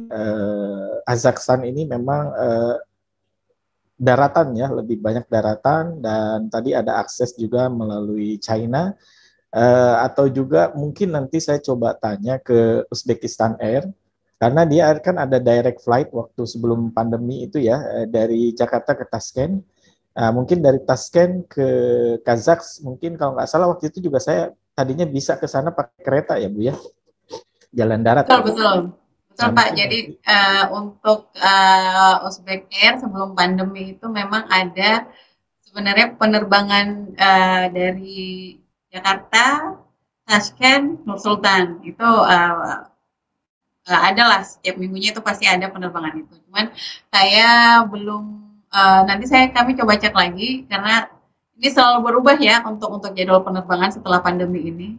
Kazakhstan ini memang daratan ya, lebih banyak daratan dan tadi ada akses juga melalui China atau juga mungkin nanti saya coba tanya ke Uzbekistan Air karena dia kan ada direct flight waktu sebelum pandemi itu ya dari Jakarta ke Tashkent. Mungkin dari Tashkent ke Kazaks mungkin kalau nggak salah waktu itu juga saya tadinya bisa ke sana pakai kereta ya Bu ya, jalan darat. Betul, betul. Betul Pak, Mungkin jadi nanti untuk Uzbek Air sebelum pandemi itu memang ada sebenarnya penerbangan dari Jakarta, Tashkent, Nur Sultan itu ada lah setiap minggunya itu pasti ada penerbangan itu. Cuman saya belum nanti kami coba cek lagi karena ini selalu berubah ya untuk jadwal penerbangan setelah pandemi ini.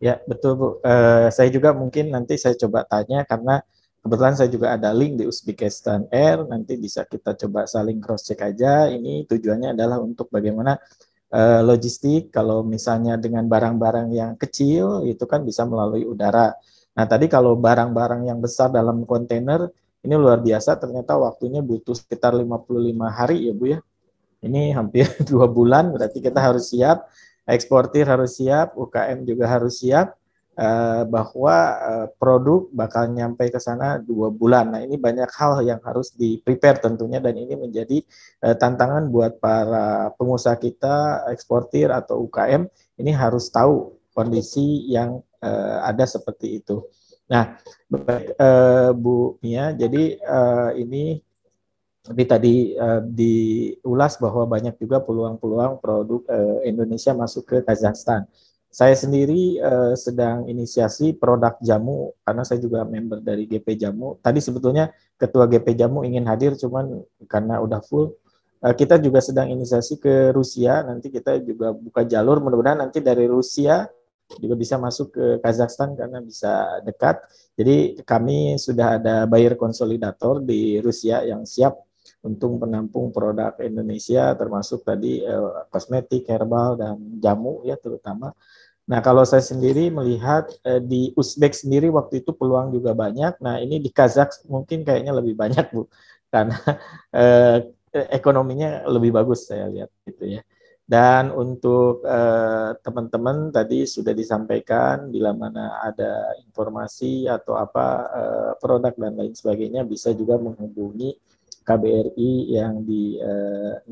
ya betul Bu. Saya juga mungkin nanti saya coba tanya karena kebetulan saya juga ada link di Uzbekistan Air. Nanti bisa kita coba saling cross check aja. Ini tujuannya adalah untuk bagaimana logistik. Kalau misalnya dengan barang-barang yang kecil itu kan bisa melalui udara. Nah tadi kalau barang-barang yang besar dalam kontainer ini luar biasa. Ternyata waktunya butuh sekitar 55 hari ya Bu ya. Ini hampir 2 bulan, berarti kita harus siap, eksportir harus siap, UKM juga harus siap, bahwa produk bakal nyampe ke sana 2 bulan. Nah ini banyak hal yang harus di-prepare tentunya, dan ini menjadi tantangan buat para pengusaha kita, eksportir atau UKM, ini harus tahu kondisi yang ada seperti itu. Nah, baik, Bu Mia, jadi ini tapi tadi diulas bahwa banyak juga peluang-peluang produk Indonesia masuk ke Kazakhstan. Saya sendiri sedang inisiasi produk jamu karena saya juga member dari GP Jamu. Tadi sebetulnya ketua GP Jamu ingin hadir, cuman karena udah full. Kita juga sedang inisiasi ke Rusia. Nanti kita juga buka jalur. Mudah-mudahan nanti dari Rusia juga bisa masuk ke Kazakhstan karena bisa dekat. Jadi kami sudah ada buyer konsolidator di Rusia yang siap untuk penampung produk Indonesia termasuk tadi kosmetik, herbal, dan jamu ya terutama. Nah kalau saya sendiri melihat di Uzbek sendiri waktu itu peluang juga banyak. Nah ini di Kazakh mungkin kayaknya lebih banyak Bu, karena ekonominya lebih bagus saya lihat gitu ya. Dan untuk teman-teman tadi sudah disampaikan bila mana ada informasi atau apa produk dan lain sebagainya bisa juga menghubungi KBRI yang di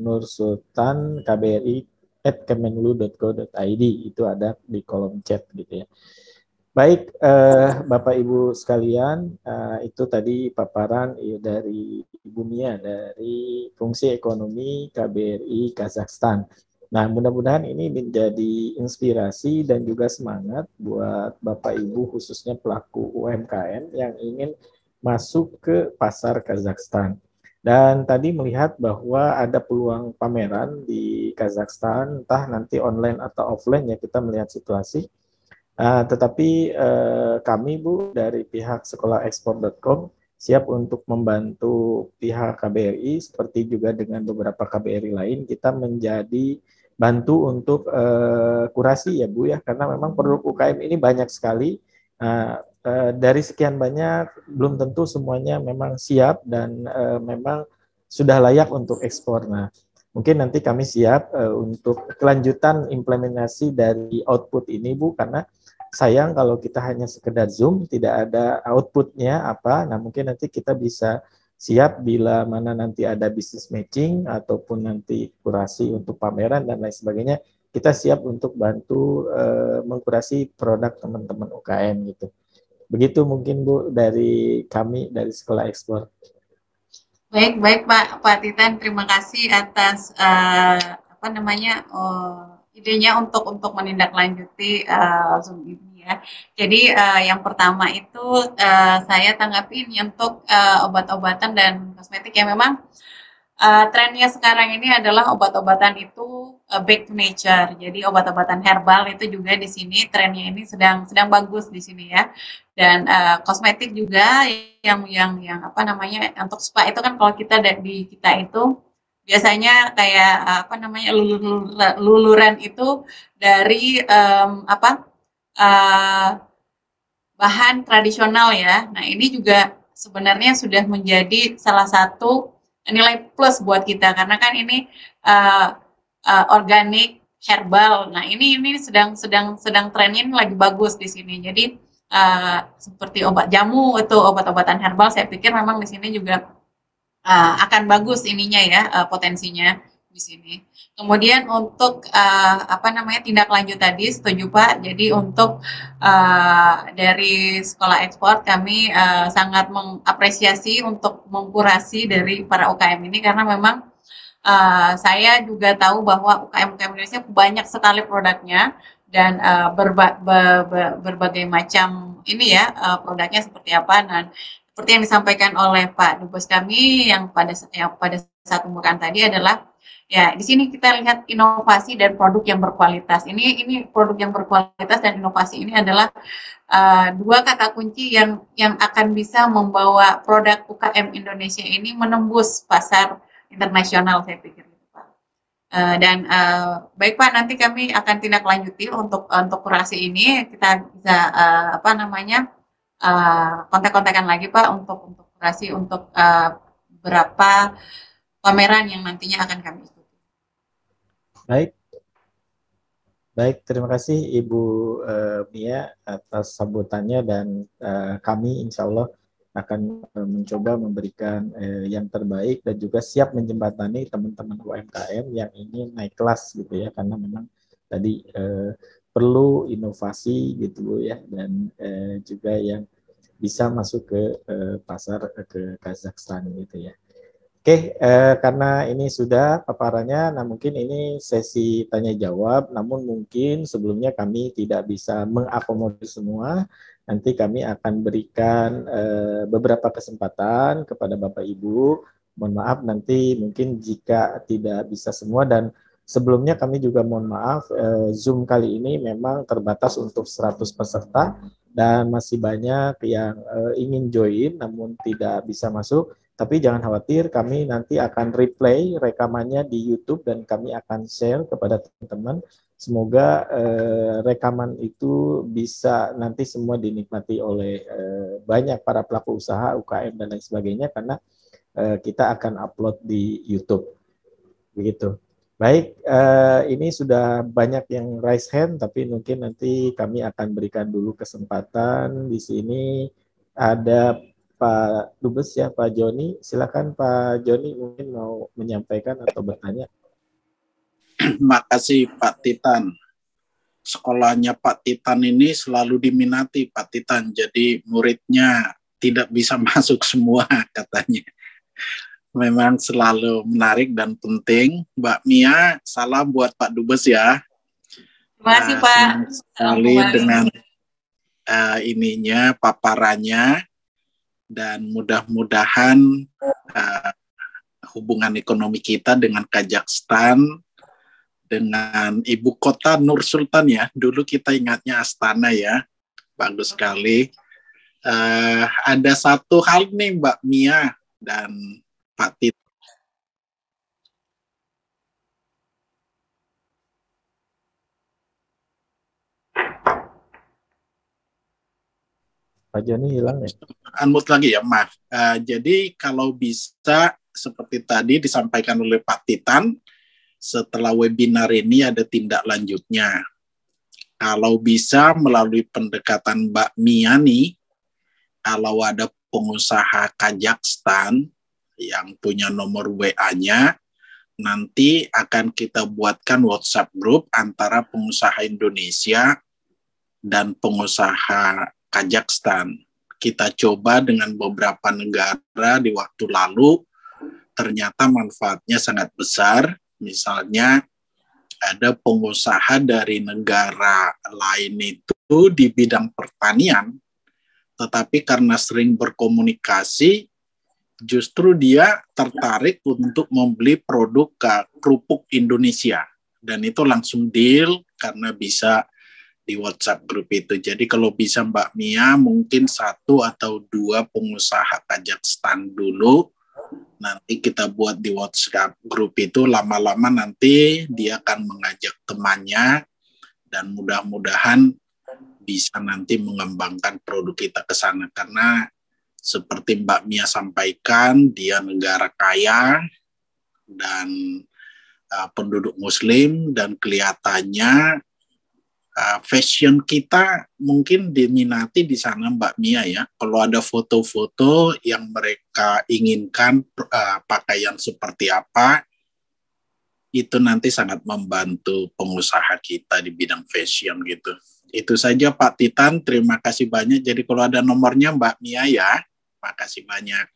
Nur Sultan kbri@kemenlu.go.id, itu ada di kolom chat gitu ya. Baik, Bapak Ibu sekalian, itu tadi paparan dari Ibu Mia dari fungsi ekonomi KBRI Kazakhstan. Nah, mudah-mudahan ini menjadi inspirasi dan juga semangat buat Bapak Ibu khususnya pelaku UMKM yang ingin masuk ke pasar Kazakhstan. Dan tadi melihat bahwa ada peluang pameran di Kazakhstan, entah nanti online atau offline ya, kita melihat situasi. Tetapi kami Bu dari pihak sekolahekspor.com siap untuk membantu pihak KBRI seperti juga dengan beberapa KBRI lain. Kita menjadi bantu untuk kurasi ya Bu ya, karena memang produk UKM ini banyak sekali. Dari sekian banyak belum tentu semuanya memang siap dan memang sudah layak untuk ekspor. Nah, mungkin nanti kami siap untuk kelanjutan implementasi dari output ini Bu, karena sayang kalau kita hanya sekedar Zoom, tidak ada outputnya apa. Nah, mungkin nanti kita bisa siap bila mana nanti ada business matching ataupun nanti kurasi untuk pameran dan lain sebagainya, kita siap untuk bantu mengkurasi produk teman-teman UKM gitu. Begitu mungkin Bu dari kami dari Sekolah Ekspor. Baik Pak Titan, terima kasih atas idenya untuk menindaklanjuti Zoom ini ya. Jadi yang pertama itu saya tanggapi ini untuk obat-obatan dan kosmetik yang memang trennya sekarang ini adalah obat-obatan itu back to nature. Jadi obat-obatan herbal itu juga di sini trennya ini sedang bagus di sini ya. Dan kosmetik juga yang untuk spa itu kan kalau kita di kita itu biasanya kayak luluran itu dari bahan tradisional ya. Nah, ini juga sebenarnya sudah menjadi salah satu nilai plus buat kita karena kan ini organik herbal. Nah, ini sedang trennya ini lagi bagus di sini. Jadi seperti obat jamu itu obat-obatan herbal, saya pikir memang di sini juga akan bagus ininya ya potensinya di sini. Kemudian untuk tindak lanjut tadi setuju Pak. Jadi untuk dari Sekolah Ekspor kami sangat mengapresiasi untuk mengkurasi dari para UKM ini karena memang saya juga tahu bahwa UKM Indonesia banyak sekali produknya dan berbagai macam ini ya produknya seperti apa. Nah, seperti yang disampaikan oleh Pak Dubes kami yang pada saat pembukaan tadi adalah ya di sini kita lihat inovasi dan produk yang berkualitas. Ini produk yang berkualitas dan inovasi ini adalah dua kata kunci yang akan bisa membawa produk UKM Indonesia ini menembus pasar internasional, saya pikir itu Pak. Dan baik Pak, nanti kami akan tindak lanjuti untuk kurasi ini. Kita bisa kontak-kontakan lagi Pak untuk kurasi untuk beberapa pameran yang nantinya akan kami ikuti. Baik, terima kasih Ibu Mia atas sambutannya dan kami insya Allah akan mencoba memberikan yang terbaik dan juga siap menjembatani teman-teman UMKM yang ingin naik kelas gitu ya, karena memang tadi perlu inovasi gitu Bu ya, dan juga yang bisa masuk ke pasar ke Kazakhstan gitu ya. Oke, karena ini sudah paparannya, nah mungkin ini sesi tanya jawab, namun mungkin sebelumnya kami tidak bisa mengakomodir semua. Nanti kami akan berikan beberapa kesempatan kepada Bapak Ibu. Mohon maaf nanti mungkin jika tidak bisa semua, dan sebelumnya kami juga mohon maaf Zoom kali ini memang terbatas untuk 100 peserta dan masih banyak yang ingin join namun tidak bisa masuk. Tapi jangan khawatir, kami nanti akan replay rekamannya di YouTube dan kami akan share kepada teman-teman. Semoga rekaman itu bisa nanti semua dinikmati oleh banyak para pelaku usaha, UKM dan lain sebagainya, karena kita akan upload di YouTube. Begitu. Baik, ini sudah banyak yang raise hand, tapi mungkin nanti kami akan berikan dulu kesempatan. Di sini ada Pak Dubes ya, Pak Joni. Silakan Pak Joni mungkin mau menyampaikan atau bertanya. Makasih Pak Titan. Sekolahnya Pak Titan ini selalu diminati Pak Titan. Jadi muridnya tidak bisa masuk semua katanya. Memang selalu menarik dan penting. Mbak Mia, salam buat Pak Dubes ya. Terima kasih Pak. Sekali dengan ininya paparannya. Dan mudah-mudahan hubungan ekonomi kita dengan Kazakhstan, dengan ibu kota Nur Sultan ya, dulu kita ingatnya Astana ya, bagus sekali. Ada satu hal nih Mbak Mia dan Pak Tit. Pak Joni hilang ya? Unmute lagi ya, maaf. Jadi kalau bisa seperti tadi disampaikan oleh Pak Titan, setelah webinar ini ada tindak lanjutnya. Kalau bisa melalui pendekatan Mbak Mia nih, kalau ada pengusaha Kazakhstan yang punya nomor WA-nya, nanti akan kita buatkan WhatsApp group antara pengusaha Indonesia dan pengusaha Kazakhstan. Kita coba dengan beberapa negara di waktu lalu, ternyata manfaatnya sangat besar. Misalnya ada pengusaha dari negara lain itu di bidang pertanian, tetapi karena sering berkomunikasi, justru dia tertarik untuk membeli produk kerupuk Indonesia. Dan itu langsung deal karena bisa di WhatsApp grup itu. Jadi kalau bisa Mbak Mia, mungkin 1 atau 2 pengusaha Kazakhstan dulu, nanti kita buat di WhatsApp grup itu, lama-lama nanti dia akan mengajak temannya, dan mudah-mudahan bisa nanti mengembangkan produk kita ke sana. Karena seperti Mbak Mia sampaikan, dia negara kaya dan penduduk muslim, dan kelihatannya fashion kita mungkin diminati di sana Mbak Mia ya. Kalau ada foto-foto yang mereka inginkan pakaian seperti apa, itu nanti sangat membantu pengusaha kita di bidang fashion gitu. Itu saja Pak Titan, terima kasih banyak. Jadi kalau ada nomornya Mbak Mia ya, makasih banyak.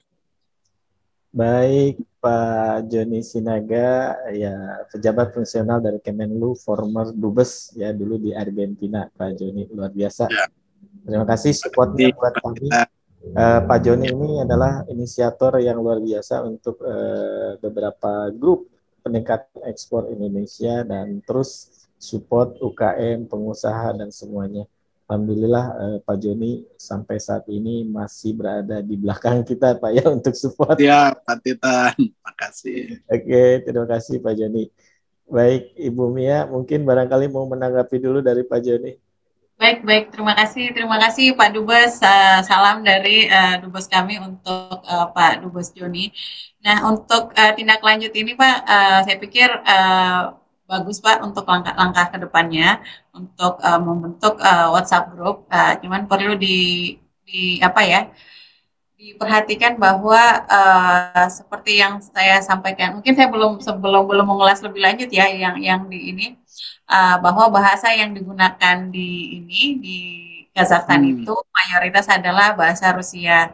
Baik, Pak Joni Sinaga, ya pejabat fungsional dari Kemenlu, former Dubes ya dulu di Argentina, Pak Joni, luar biasa. Ya. Terima kasih supportnya buat kami. Pak Joni ini adalah inisiator yang luar biasa untuk beberapa grup peningkatan ekspor Indonesia dan terus support UKM, pengusaha dan semuanya. Alhamdulillah Pak Joni sampai saat ini masih berada di belakang kita Pak ya untuk support. Ya Pak Titan, makasih. Oke, terima kasih Pak Joni. Baik, Ibu Mia, mungkin barangkali mau menanggapi dulu dari Pak Joni. Baik, terima kasih Pak Dubes. Salam dari Dubes kami untuk Pak Dubes Joni. Nah, untuk tindak lanjut ini Pak, saya pikir bagus Pak untuk langkah-langkah ke depannya untuk membentuk WhatsApp group. Cuman perlu diperhatikan bahwa seperti yang saya sampaikan, mungkin saya belum mengulas lebih lanjut ya yang di ini, bahwa bahasa yang digunakan di Kazakhstan itu mayoritas adalah bahasa Rusia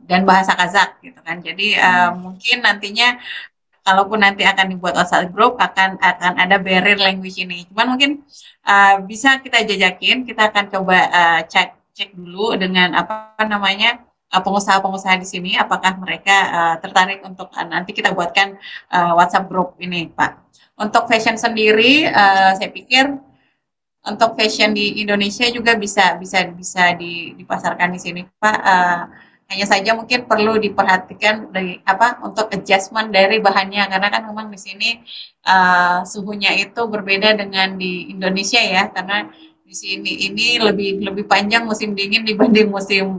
dan bahasa Kazakh gitu kan. Jadi mungkin nantinya kalaupun nanti akan dibuat WhatsApp group akan ada barrier language ini. Cuman mungkin bisa kita jajakin, kita akan coba cek dulu dengan pengusaha-pengusaha di sini, apakah mereka tertarik untuk nanti kita buatkan WhatsApp group ini, Pak. Untuk fashion sendiri, saya pikir untuk fashion di Indonesia juga bisa dipasarkan di sini, Pak. Hanya saja mungkin perlu diperhatikan untuk adjustment dari bahannya, karena kan memang di sini suhunya itu berbeda dengan di Indonesia ya, karena di sini ini lebih panjang musim dingin dibanding musim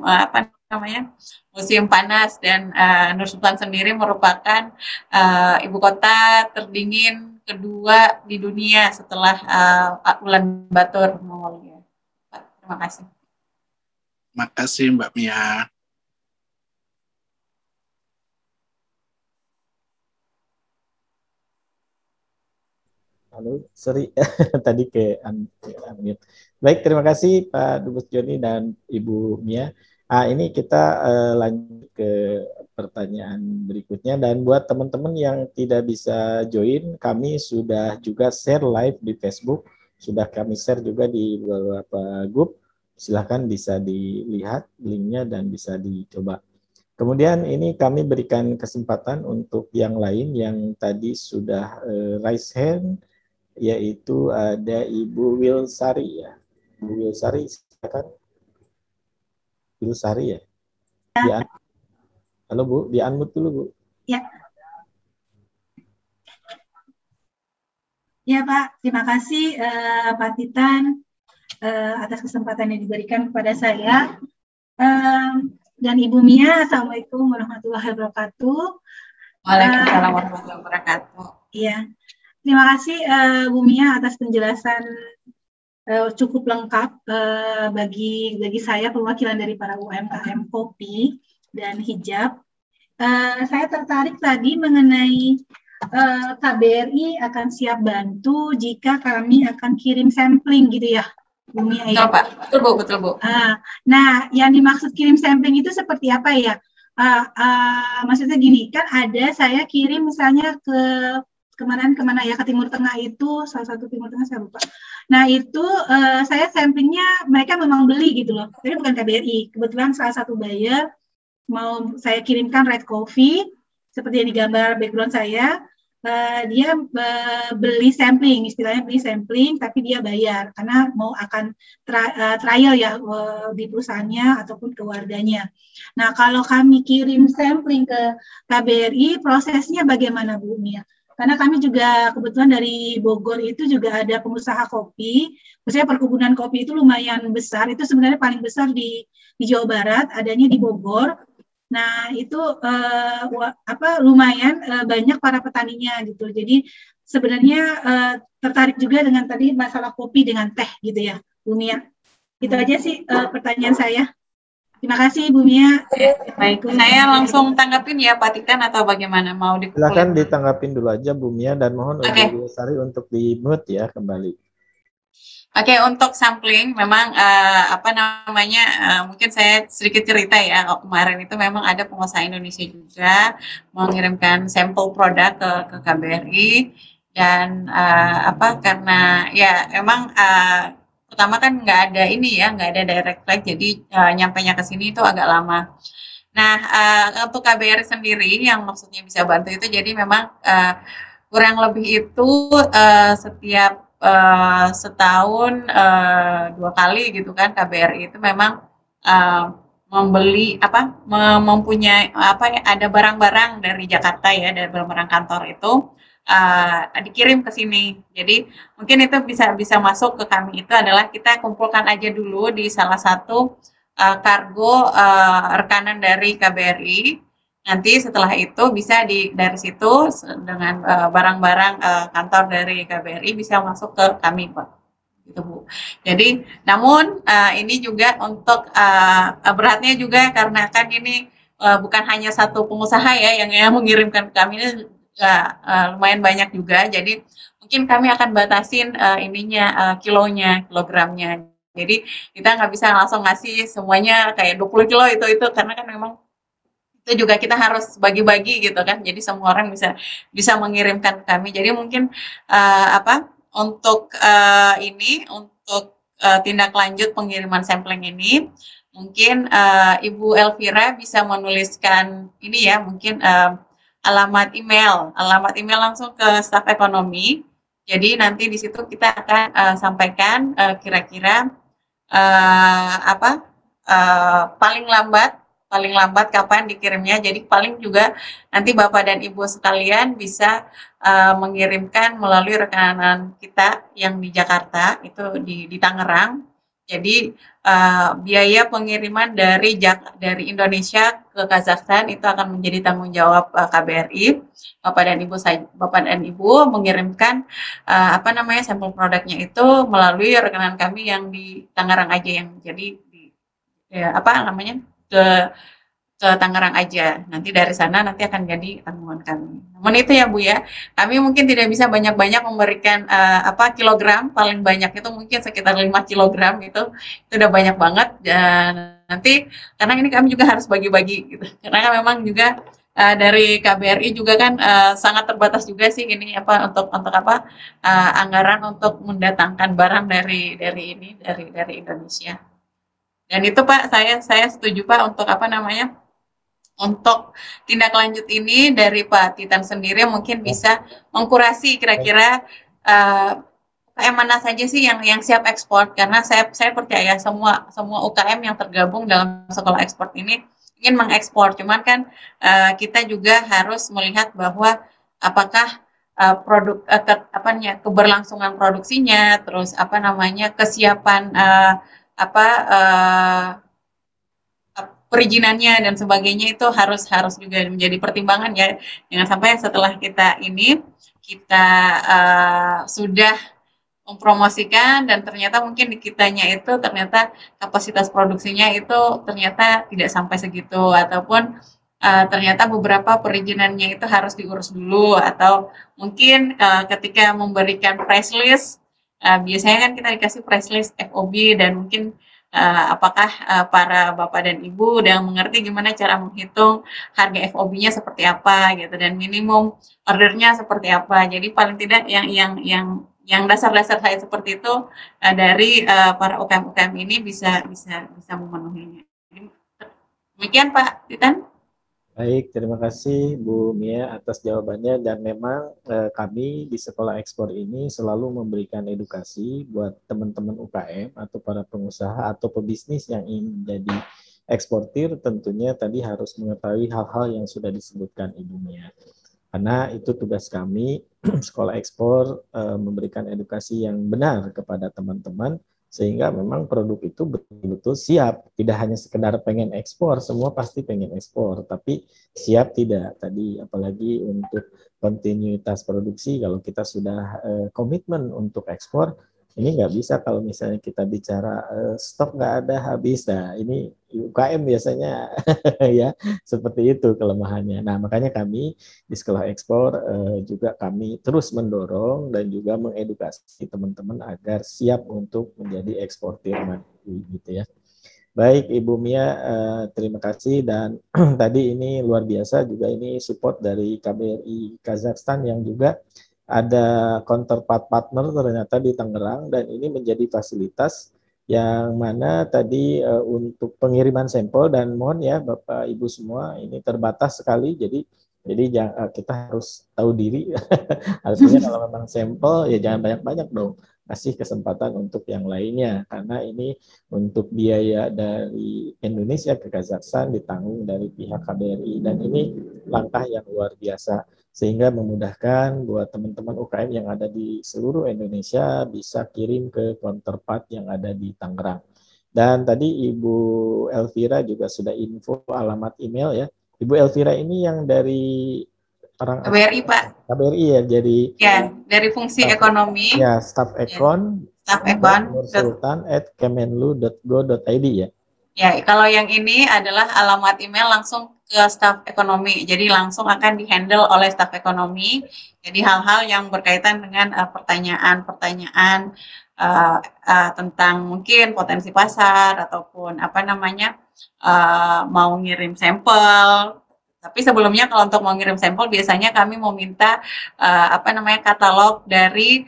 musim panas, dan Nur Sultan sendiri merupakan ibu kota terdingin kedua di dunia setelah Ulan Bator, Mongolia. Terima kasih. Makasih Mbak Mia. Halo, sorry, tadi ke unmute. Baik, terima kasih Pak Dubes Joni dan Ibu Mia. Ini kita lanjut ke pertanyaan berikutnya, dan buat teman-teman yang tidak bisa join, kami sudah juga share live di Facebook, sudah kami share juga di beberapa grup. Silahkan bisa dilihat linknya dan bisa dicoba. Kemudian ini kami berikan kesempatan untuk yang lain yang tadi sudah raise hand, yaitu ada Ibu Wilsari ya. Ibu Wilsari, silakan. Bilusari ya? Halo Bu, di-unmute dulu Bu. Ya. Ya Pak, terima kasih Pak Titan atas kesempatan yang diberikan kepada saya. Dan Ibu Mia, Assalamualaikum warahmatullahi wabarakatuh. Waalaikumsalam warahmatullahi wabarakatuh. Iya, terima kasih Bu Mia atas penjelasan cukup lengkap bagi saya perwakilan dari para UMKM kopi dan hijab. Saya tertarik tadi mengenai KBRI akan siap bantu jika kami akan kirim sampling gitu ya, Bu Mia. Betul Pak, betul Bu. Nah, yang dimaksud kirim sampling itu seperti apa ya? Maksudnya gini, kan ada saya kirim misalnya kemana ya, ke Timur Tengah itu, salah satu Timur Tengah saya lupa. Nah itu saya samplingnya mereka memang beli gitu loh, tapi bukan KBRI. Kebetulan salah satu buyer mau saya kirimkan red coffee, seperti yang digambar background saya, dia beli sampling, istilahnya beli sampling, tapi dia bayar karena mau akan trial ya di perusahaannya ataupun ke warganya. Nah kalau kami kirim sampling ke KBRI, prosesnya bagaimana Bu Mia? Karena kami juga kebetulan dari Bogor itu juga ada pengusaha kopi, maksudnya perkebunan kopi itu lumayan besar, itu sebenarnya paling besar di Jawa Barat, adanya di Bogor. Nah itu lumayan banyak para petaninya gitu. Jadi sebenarnya tertarik juga dengan tadi masalah kopi dengan teh gitu ya, Bu Mia. Itu aja sih pertanyaan saya. Terima kasih Bu Mia. Baik, saya langsung tanggapin ya Pak Titan atau bagaimana, mau dikumpulin? Silakan ditanggapin dulu aja Bu Mia, dan mohon Ibu Sari untuk di-mute ya kembali. Oke, untuk sampling memang mungkin saya sedikit cerita ya. Kemarin itu memang ada pengusaha Indonesia juga mengirimkan sampel produk ke KBRI, dan karena ya memang pertama kan nggak ada direct flight, jadi nyampainya ke sini itu agak lama. Nah, untuk KBRI sendiri yang maksudnya bisa bantu itu, jadi memang kurang lebih itu setiap setahun 2 kali gitu kan, KBRI itu memang mempunyai ada barang-barang dari Jakarta ya, dari barang-barang kantor itu dikirim ke sini. Jadi mungkin itu bisa masuk ke kami, itu adalah kita kumpulkan aja dulu di salah satu kargo rekanan dari KBRI. Nanti setelah itu bisa dari situ dengan barang-barang kantor dari KBRI bisa masuk ke kami Pak. Gitu Bu. Jadi namun ini juga untuk beratnya juga karena kan ini bukan hanya satu pengusaha ya yang mengirimkan ke kami, ini lumayan banyak juga. Jadi mungkin kami akan batasin kilogramnya. Jadi kita nggak bisa langsung ngasih semuanya kayak 20 kilo itu karena kan memang itu juga kita harus bagi-bagi gitu kan. Jadi semua orang bisa mengirimkan ke kami. Jadi mungkin untuk tindak lanjut pengiriman sampling ini, mungkin Ibu Elvira bisa menuliskan ini ya, mungkin alamat email langsung ke staf ekonomi. Jadi nanti di situ kita akan sampaikan kira-kira paling lambat kapan dikirimnya. Jadi paling juga nanti Bapak dan Ibu sekalian bisa mengirimkan melalui rekanan kita yang di Jakarta, itu di Tangerang. Jadi biaya pengiriman dari Indonesia ke Kazakhstan itu akan menjadi tanggung jawab KBRI. Bapak dan Ibu mengirimkan sampel produknya itu melalui rekanan kami yang di Tangerang aja, yang jadi ke Tangerang aja. Nanti dari sana nanti akan jadi tanggungan kami. Namun itu ya Bu ya, kami mungkin tidak bisa banyak-banyak memberikan kilogram, paling banyak itu mungkin sekitar 5 kilogram itu udah banyak banget. Dan nanti karena ini kami juga harus bagi-bagi gitu. Karena kan memang juga dari KBRI juga kan sangat terbatas juga sih ini untuk anggaran untuk mendatangkan barang dari Indonesia. Dan itu Pak, saya setuju Pak untuk untuk tindak lanjut ini dari Pak Titan sendiri mungkin bisa mengkurasi kira-kira UKM mana saja sih yang siap ekspor? Karena saya percaya semua UKM yang tergabung dalam sekolah ekspor ini ingin mengekspor. Cuman kan kita juga harus melihat bahwa apakah keberlangsungan produksinya, terus kesiapan perizinannya dan sebagainya itu harus juga menjadi pertimbangan ya. Jangan sampai setelah kita sudah mempromosikan dan ternyata mungkin di kitanya itu ternyata kapasitas produksinya itu ternyata tidak sampai segitu, ataupun ternyata beberapa perizinannya itu harus diurus dulu, atau mungkin ketika memberikan price list, biasanya kan kita dikasih price list FOB, dan mungkin apakah para bapak dan ibu udah mengerti gimana cara menghitung harga FOB-nya seperti apa gitu, dan minimum ordernya seperti apa. Jadi paling tidak yang dasar-dasar saya seperti itu dari para UKM-UKM ini bisa memenuhinya. Demikian Pak Titan. Baik, terima kasih Bu Mia atas jawabannya, dan memang kami di Sekolah Ekspor ini selalu memberikan edukasi buat teman-teman UKM atau para pengusaha atau pebisnis yang ingin menjadi eksportir, tentunya tadi harus mengetahui hal-hal yang sudah disebutkan Ibu Mia. Karena itu tugas kami, Sekolah Ekspor, memberikan edukasi yang benar kepada teman-teman, sehingga memang produk itu betul-betul siap. Tidak hanya sekedar pengen ekspor, semua pasti pengen ekspor, tapi siap tidak. Tadi apalagi untuk kontinuitas produksi, kalau kita sudah komitmen untuk ekspor, ini nggak bisa kalau misalnya kita bicara stok nggak ada, habis. Nah, ini UKM biasanya ya seperti itu kelemahannya. Nah, makanya kami di Sekolah Ekspor juga kami terus mendorong dan juga mengedukasi teman-teman agar siap untuk menjadi eksportir mandiri gitu ya. Baik Ibu Mia, terima kasih, dan tadi ini luar biasa juga ini support dari KBRI Kazakhstan yang juga ada counterpart partner ternyata di Tangerang, dan ini menjadi fasilitas yang mana tadi untuk pengiriman sampel, dan mohon ya Bapak Ibu semua ini terbatas sekali, jadi kita harus tahu diri. Artinya kalau memang sampel ya jangan banyak-banyak dong, kasih kesempatan untuk yang lainnya, karena ini untuk biaya dari Indonesia ke Kazakhstan ditanggung dari pihak KBRI, dan ini langkah yang luar biasa sehingga memudahkan buat teman-teman UKM yang ada di seluruh Indonesia bisa kirim ke counterpart yang ada di Tangerang. Dan tadi Ibu Elvira juga sudah info alamat email ya. Ibu Elvira ini yang dari orang KBRI Pak. KBRI ya, jadi ya dari fungsi ekonomi ya, staff ekon nursultan@kemenlu.go.id ya. Ya, kalau yang ini adalah alamat email langsung ke staf ekonomi. Jadi langsung akan dihandle oleh staf ekonomi. Jadi hal-hal yang berkaitan dengan pertanyaan-pertanyaan tentang mungkin potensi pasar ataupun mau ngirim sampel. Tapi sebelumnya kalau untuk mau ngirim sampel biasanya kami mau minta katalog dari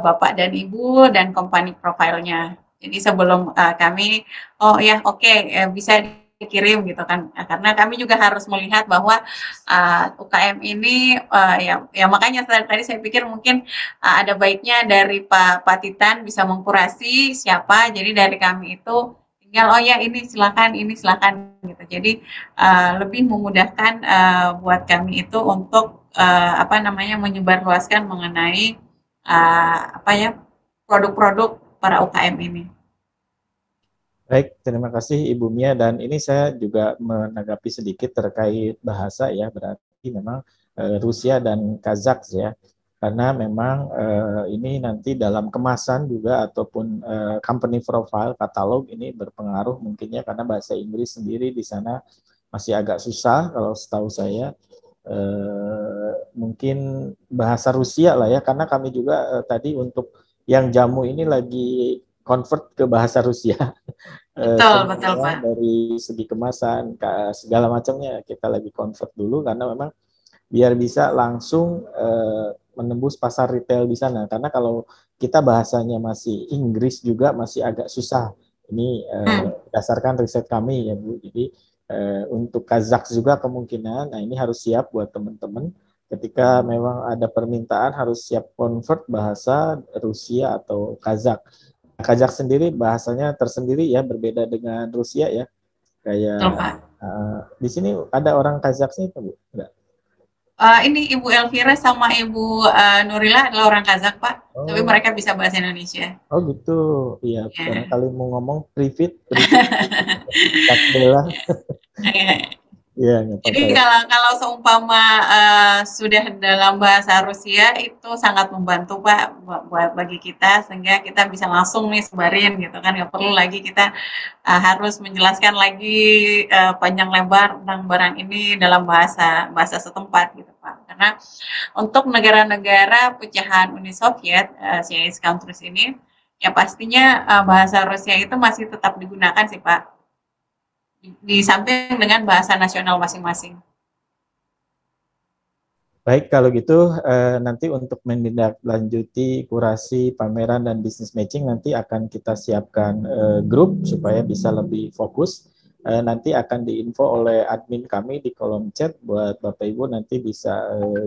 Bapak dan Ibu dan company profile-nya. Jadi sebelum kami bisa dikirim gitu kan, karena kami juga harus melihat bahwa UKM ini makanya tadi saya pikir mungkin ada baiknya dari Pak Titan bisa mengkurasi siapa, jadi dari kami itu tinggal ini silakan gitu. Jadi lebih memudahkan buat kami itu untuk menyebarluaskan mengenai produk-produk para UKM ini. Baik, terima kasih Ibu Mia, dan ini saya juga menanggapi sedikit terkait bahasa ya, berarti memang Rusia dan Kazakh ya, karena memang ini nanti dalam kemasan juga ataupun company profile katalog ini berpengaruh mungkinnya, karena bahasa Inggris sendiri di sana masih agak susah kalau setahu saya. Mungkin bahasa Rusia lah ya, karena kami juga tadi untuk yang jamu ini lagi convert ke bahasa Rusia. Betul Pak. Dari segi kemasan, segala macamnya kita lagi convert dulu, karena memang biar bisa langsung menembus pasar retail di sana. Karena kalau kita bahasanya masih Inggris juga masih agak susah. Ini berdasarkan riset kami ya Bu. Jadi untuk Kazakh juga kemungkinan, nah ini harus siap buat teman-teman ketika memang ada permintaan harus siap convert bahasa Rusia atau Kazakh. Kazakh sendiri bahasanya tersendiri ya, berbeda dengan Rusia ya. Betul, Kayak Pak. di sini ada orang Kazakhnya itu, Bu? Enggak? Ini Ibu Elvira sama Ibu Nurila adalah orang Kazakh, Pak. Tapi Oh, mereka bisa bahasa Indonesia. oh gitu. Iya, Ya. barangkali mau ngomong privat, Kak Bella. Iya, nggak apa-apa Jadi ya. kalau seumpama sudah dalam bahasa Rusia itu sangat membantu Pak bagi kita sehingga kita bisa langsung nih sebarin gitu kan, nggak perlu lagi kita harus menjelaskan lagi panjang lebar tentang barang ini dalam bahasa bahasa setempat gitu Pak. Karena untuk negara-negara pecahan Uni Soviet, CIS countries ini, ya pastinya bahasa Rusia itu masih tetap digunakan sih Pak, di samping dengan bahasa nasional masing-masing. Baik, kalau gitu nanti untuk menindaklanjuti kurasi pameran dan bisnis matching nanti akan kita siapkan grup supaya bisa lebih fokus. Nanti akan diinfo oleh admin kami di kolom chat buat Bapak Ibu nanti bisa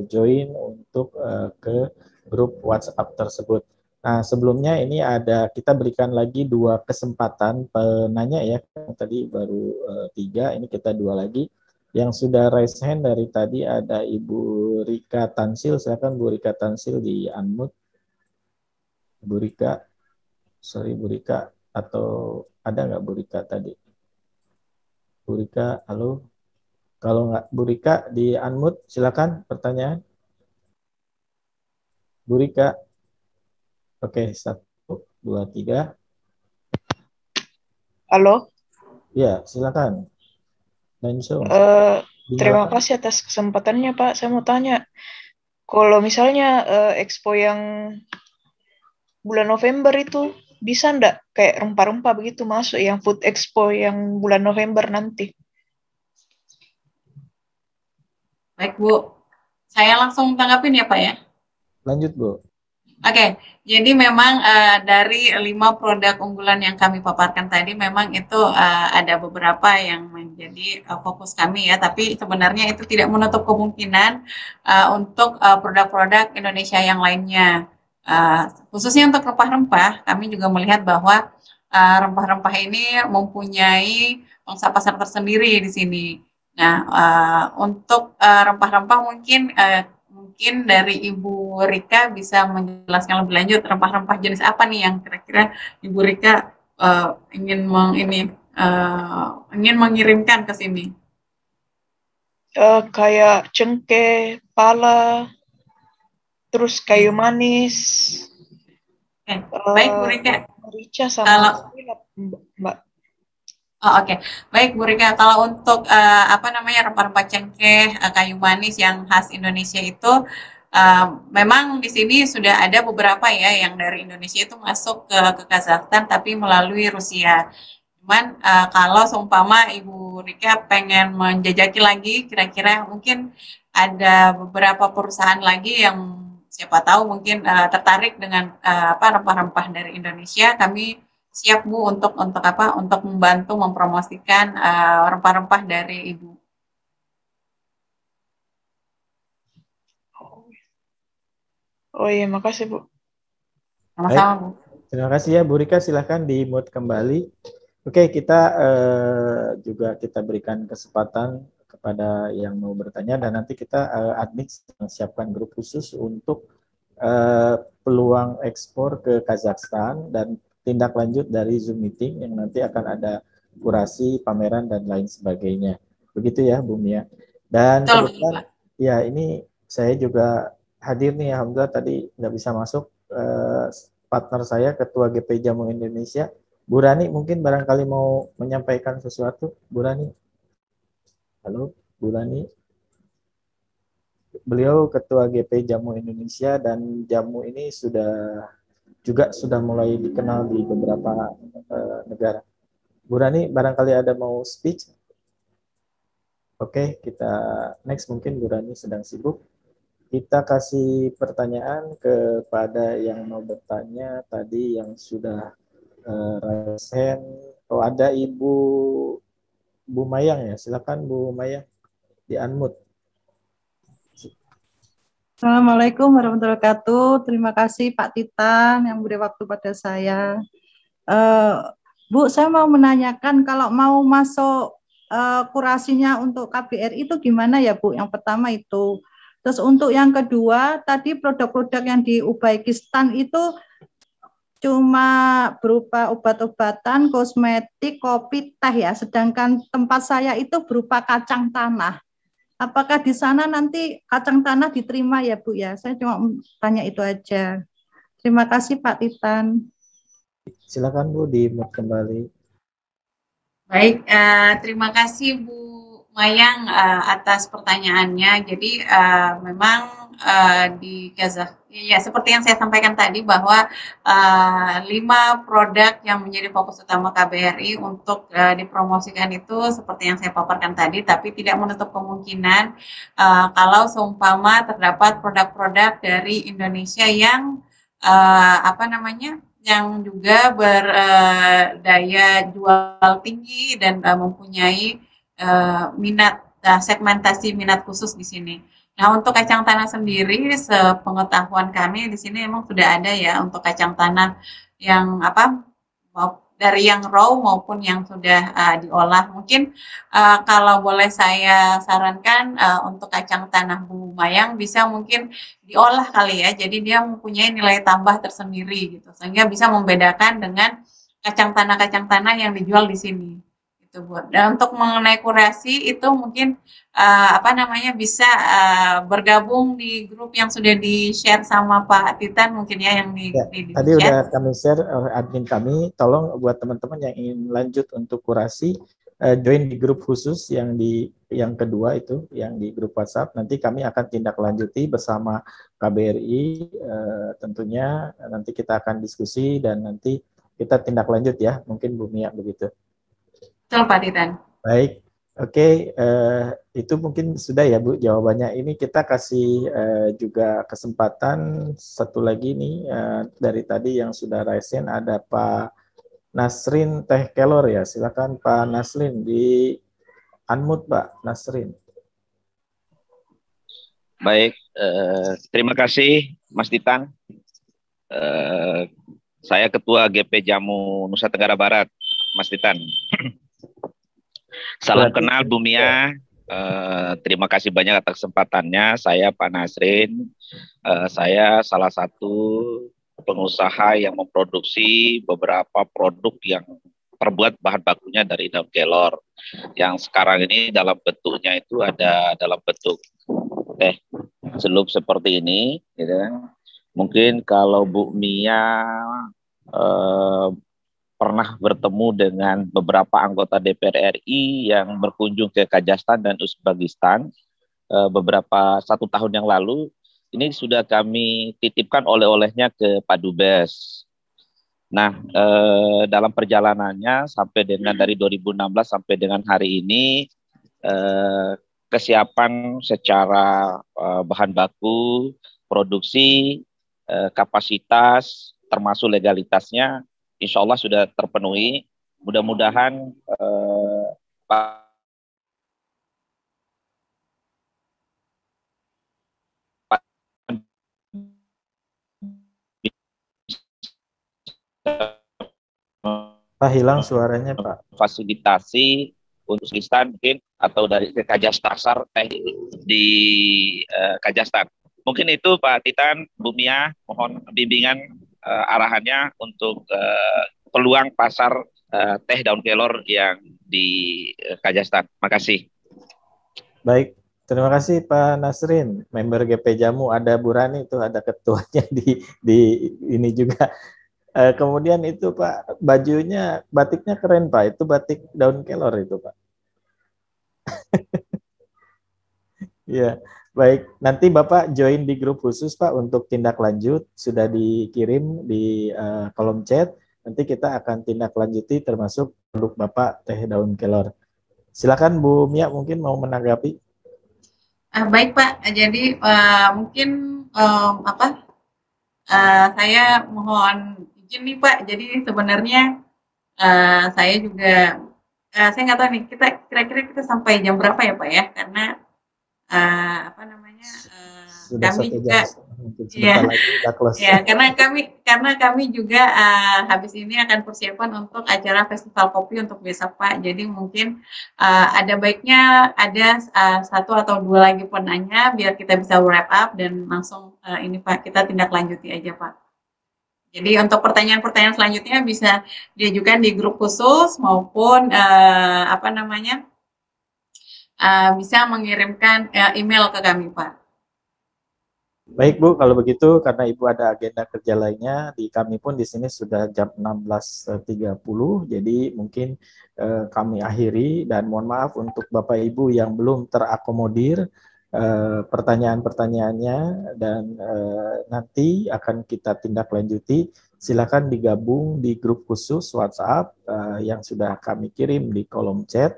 join untuk ke grup WhatsApp tersebut. Nah, sebelumnya ini kita berikan lagi 2 kesempatan penanya ya. Tadi baru 3, ini kita 2 lagi. Yang sudah raise hand dari tadi ada Ibu Rika Tansil, silakan Bu Rika Tansil di unmute. Bu Rika, sorry Bu Rika, atau ada nggak Bu Rika tadi? Bu Rika, halo. Kalau nggak Bu Rika di unmute, silakan pertanyaan. Bu Rika, oke, 1, 2, 3. Halo, Ya, silakan. Langsung. terima Dinyalakan. kasih atas kesempatannya Pak. Saya mau tanya, kalau misalnya expo yang bulan November itu bisa ndak kayak rempah-rempah begitu masuk yang food expo yang bulan November nanti? Baik Bu, saya langsung tanggapin ya Pak ya. Lanjut Bu. Oke, jadi memang dari 5 produk unggulan yang kami paparkan tadi memang itu ada beberapa yang menjadi fokus kami ya, tapi sebenarnya itu tidak menutup kemungkinan untuk produk-produk Indonesia yang lainnya. Khususnya untuk rempah-rempah, kami juga melihat bahwa rempah-rempah ini mempunyai pangsa pasar tersendiri di sini. Nah, untuk rempah-rempah mungkin dari Ibu Rika bisa menjelaskan lebih lanjut rempah-rempah jenis apa nih yang kira-kira Ibu Rika ingin mengirimkan ke sini. Kayak cengkeh, pala, terus kayu manis, Baik Bu Rika. merica sama Kalau Mbak. Oke. Baik Bu Rika, kalau untuk rempah-rempah cengkeh, kayu manis yang khas Indonesia itu memang di sini sudah ada beberapa ya yang dari Indonesia itu masuk ke Kazakhstan tapi melalui Rusia. Cuman kalau seumpama Ibu Rika pengen menjajaki lagi, kira-kira mungkin ada beberapa perusahaan lagi yang siapa tahu mungkin tertarik dengan rempah-rempah dari Indonesia. Kami siap Bu untuk membantu mempromosikan rempah-rempah dari Ibu. Oh iya, makasih Bu. Sama-sama Bu. Terima kasih ya Bu Rika, silahkan di mute kembali. Oke, kita juga kita berikan kesempatan kepada yang mau bertanya dan nanti kita admin siapkan grup khusus untuk peluang ekspor ke Kazakhstan dan tindak lanjut dari Zoom meeting yang nanti akan ada kurasi, pameran dan lain sebagainya. Begitu ya Bu Mia. Dan kebetulan ya ini saya juga hadir nih, alhamdulillah tadi nggak bisa masuk partner saya Ketua GP Jamu Indonesia. Bu Rani mungkin barangkali mau menyampaikan sesuatu. Bu Rani. Halo, Bu Rani. Beliau Ketua GP Jamu Indonesia dan jamu ini sudah mulai dikenal di beberapa negara. Bu Rani barangkali ada mau speech. Oke, kita next, mungkin Bu Rani sedang sibuk. Kita kasih pertanyaan kepada yang mau bertanya tadi yang sudah raise hand. Oh, ada Ibu Mayang ya, silakan Bu Mayang di unmute. Assalamualaikum warahmatullahi wabarakatuh. Terima kasih Pak Titan yang beri waktu pada saya. Bu, saya mau menanyakan kalau mau masuk kurasinya untuk KBRI itu gimana ya Bu? Yang pertama itu. Terus untuk yang kedua, tadi produk-produk yang di Uzbekistan itu cuma berupa obat-obatan, kosmetik, kopi, teh ya. Sedangkan tempat saya itu berupa kacang tanah. Apakah di sana nanti kacang tanah diterima ya Bu ya? Saya cuma tanya itu aja. Terima kasih Pak Titan. Silakan Bu di kembali. Baik, terima kasih Bu Mayang atas pertanyaannya. Jadi memang di Gaza, ya seperti yang saya sampaikan tadi bahwa 5 produk yang menjadi fokus utama KBRI untuk dipromosikan itu seperti yang saya paparkan tadi, tapi tidak menutup kemungkinan kalau seumpama terdapat produk-produk dari Indonesia yang yang juga berdaya jual tinggi dan mempunyai minat segmentasi minat khusus di sini. Nah, untuk kacang tanah sendiri, sepengetahuan kami di sini memang sudah ada ya untuk kacang tanah yang dari yang raw maupun yang sudah diolah. Mungkin kalau boleh saya sarankan untuk kacang tanah Bu Mayang bisa mungkin diolah kali ya. Jadi dia mempunyai nilai tambah tersendiri gitu. Sehingga bisa membedakan dengan kacang tanah yang dijual di sini. Gitu, Bu. Dan untuk mengenai kurasi itu mungkin bisa bergabung di grup yang sudah di-share sama Pak Titan mungkin ya yang di Tadi chat. udah kami share oleh admin kami, tolong buat teman-teman yang ingin lanjut untuk kurasi, join di grup khusus yang kedua itu, yang di grup WhatsApp. Nanti kami akan tindak lanjuti bersama KBRI, tentunya nanti kita akan diskusi dan nanti kita tindak lanjut ya, mungkin Bu Mia begitu. Betul Pak Titan. Baik. Oke, itu mungkin sudah ya Bu jawabannya. Ini kita kasih juga kesempatan satu lagi nih dari tadi yang sudah raisen ada Pak Nasrin Teh Kelor ya. Silakan Pak Nasrin di unmute Pak Nasrin. Baik, terima kasih Mas Titan. Saya Ketua GP Jamu Nusa Tenggara Barat, Mas Titan. Salam kenal Bu Mia, terima kasih banyak atas kesempatannya. Saya Pak Nasrin, saya salah satu pengusaha yang memproduksi beberapa produk yang terbuat bahan bakunya dari daun kelor. Yang sekarang ini dalam bentuknya itu ada dalam bentuk teh celup seperti ini. Gitu. Mungkin kalau Bu Mia pernah bertemu dengan beberapa anggota DPR RI yang berkunjung ke Kazakhstan dan Uzbekistan beberapa 1 tahun yang lalu, ini sudah kami titipkan oleh-olehnya ke Pak Dubes. Nah, dalam perjalanannya sampai dengan dari 2016 sampai dengan hari ini, kesiapan secara bahan baku, produksi, kapasitas, termasuk legalitasnya, insya Allah sudah terpenuhi. Mudah-mudahan Pak hilang suaranya Pak. Fasilitasi untuk Uzbekistan mungkin atau dari Kazakhstan di Kazakhstan. Mungkin itu Pak Titan, Bu Mia, mohon bimbingan arahannya untuk peluang pasar teh daun kelor yang di Kazakhstan. Makasih. Baik, terima kasih Pak Nasrin, member GP Jamu. Ada Bu Rani itu, ada ketuanya di ini juga. Kemudian itu Pak, bajunya, batiknya keren Pak. Itu batik daun kelor itu Pak. Ya, baik. Nanti Bapak join di grup khusus Pak untuk tindak lanjut. Sudah dikirim di kolom chat. Nanti kita akan tindak lanjuti termasuk produk Bapak teh daun kelor. Silakan Bu Mia mungkin mau menanggapi. Baik Pak, jadi mungkin saya mohon izin nih Pak. Jadi sebenarnya saya juga saya nggak tahu nih kira-kira kita sampai jam berapa ya Pak ya, karena sudah kami 1 juga jam. Mungkin sebentar lagi kita close. ya karena kami juga habis ini akan persiapan untuk acara festival kopi untuk besok Pak. Jadi mungkin ada baiknya ada 1 atau 2 lagi penanya biar kita bisa wrap up dan langsung ini Pak kita tindak lanjuti aja Pak. Jadi untuk pertanyaan-pertanyaan selanjutnya bisa diajukan di grup khusus maupun bisa mengirimkan email ke kami Pak. Baik Bu, kalau begitu karena Ibu ada agenda kerja lainnya, kami pun di sini sudah jam 16.30, jadi mungkin kami akhiri dan mohon maaf untuk Bapak Ibu yang belum terakomodir pertanyaan-pertanyaannya dan nanti akan kita tindak lanjuti. Silakan digabung di grup khusus WhatsApp yang sudah kami kirim di kolom chat.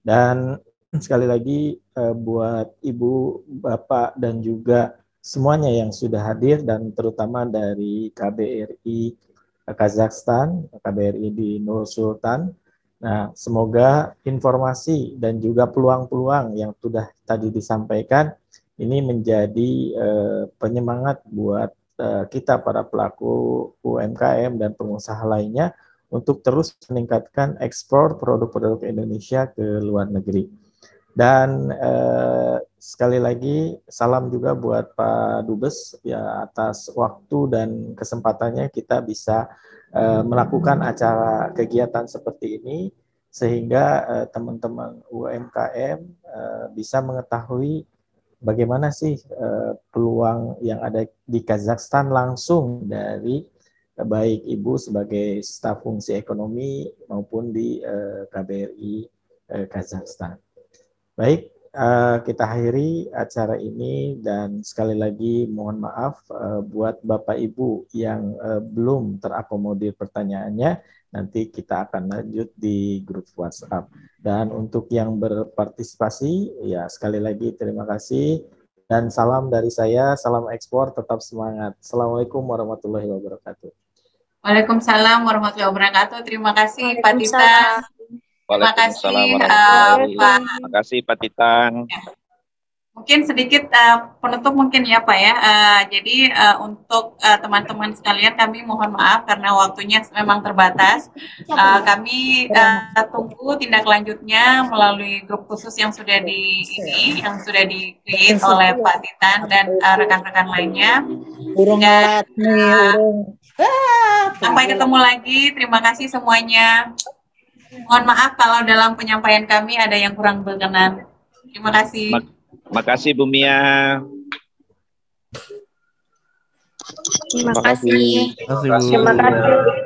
Dan sekali lagi buat Ibu, Bapak dan juga semuanya yang sudah hadir dan terutama dari KBRI Kazakhstan, KBRI di Nur Sultan. Nah, semoga informasi dan juga peluang-peluang yang sudah tadi disampaikan ini menjadi penyemangat buat kita para pelaku UMKM dan pengusaha lainnya untuk terus meningkatkan ekspor produk-produk Indonesia ke luar negeri. Dan sekali lagi salam juga buat Pak Dubes ya atas waktu dan kesempatannya kita bisa melakukan acara kegiatan seperti ini sehingga teman-teman UMKM bisa mengetahui bagaimana sih peluang yang ada di Kazakhstan langsung dari baik Ibu sebagai staf fungsi ekonomi maupun di KBRI Kazakhstan. Baik, kita akhiri acara ini dan sekali lagi mohon maaf buat Bapak Ibu yang belum terakomodir pertanyaannya, nanti kita akan lanjut di grup WhatsApp. Dan untuk yang berpartisipasi, ya sekali lagi terima kasih dan salam dari saya, salam ekspor, tetap semangat. Assalamualaikum warahmatullahi wabarakatuh. Waalaikumsalam warahmatullahi wabarakatuh. Terima kasih Pak Tita. Waalaikumsalam warahmatullahi Pak. Terima kasih Pak Titan. Mungkin sedikit penutup mungkin ya Pak ya. Jadi untuk teman-teman sekalian kami mohon maaf karena waktunya memang terbatas. Kami tunggu tindak lanjutnya melalui grup khusus yang sudah yang sudah di-create oleh Pak Titan dan rekan-rekan lainnya. Sampai ketemu lagi. Terima kasih semuanya. Mohon maaf kalau dalam penyampaian kami ada yang kurang berkenan. Terima kasih. Makasih Bu Mia. Terima kasih. Terima kasih.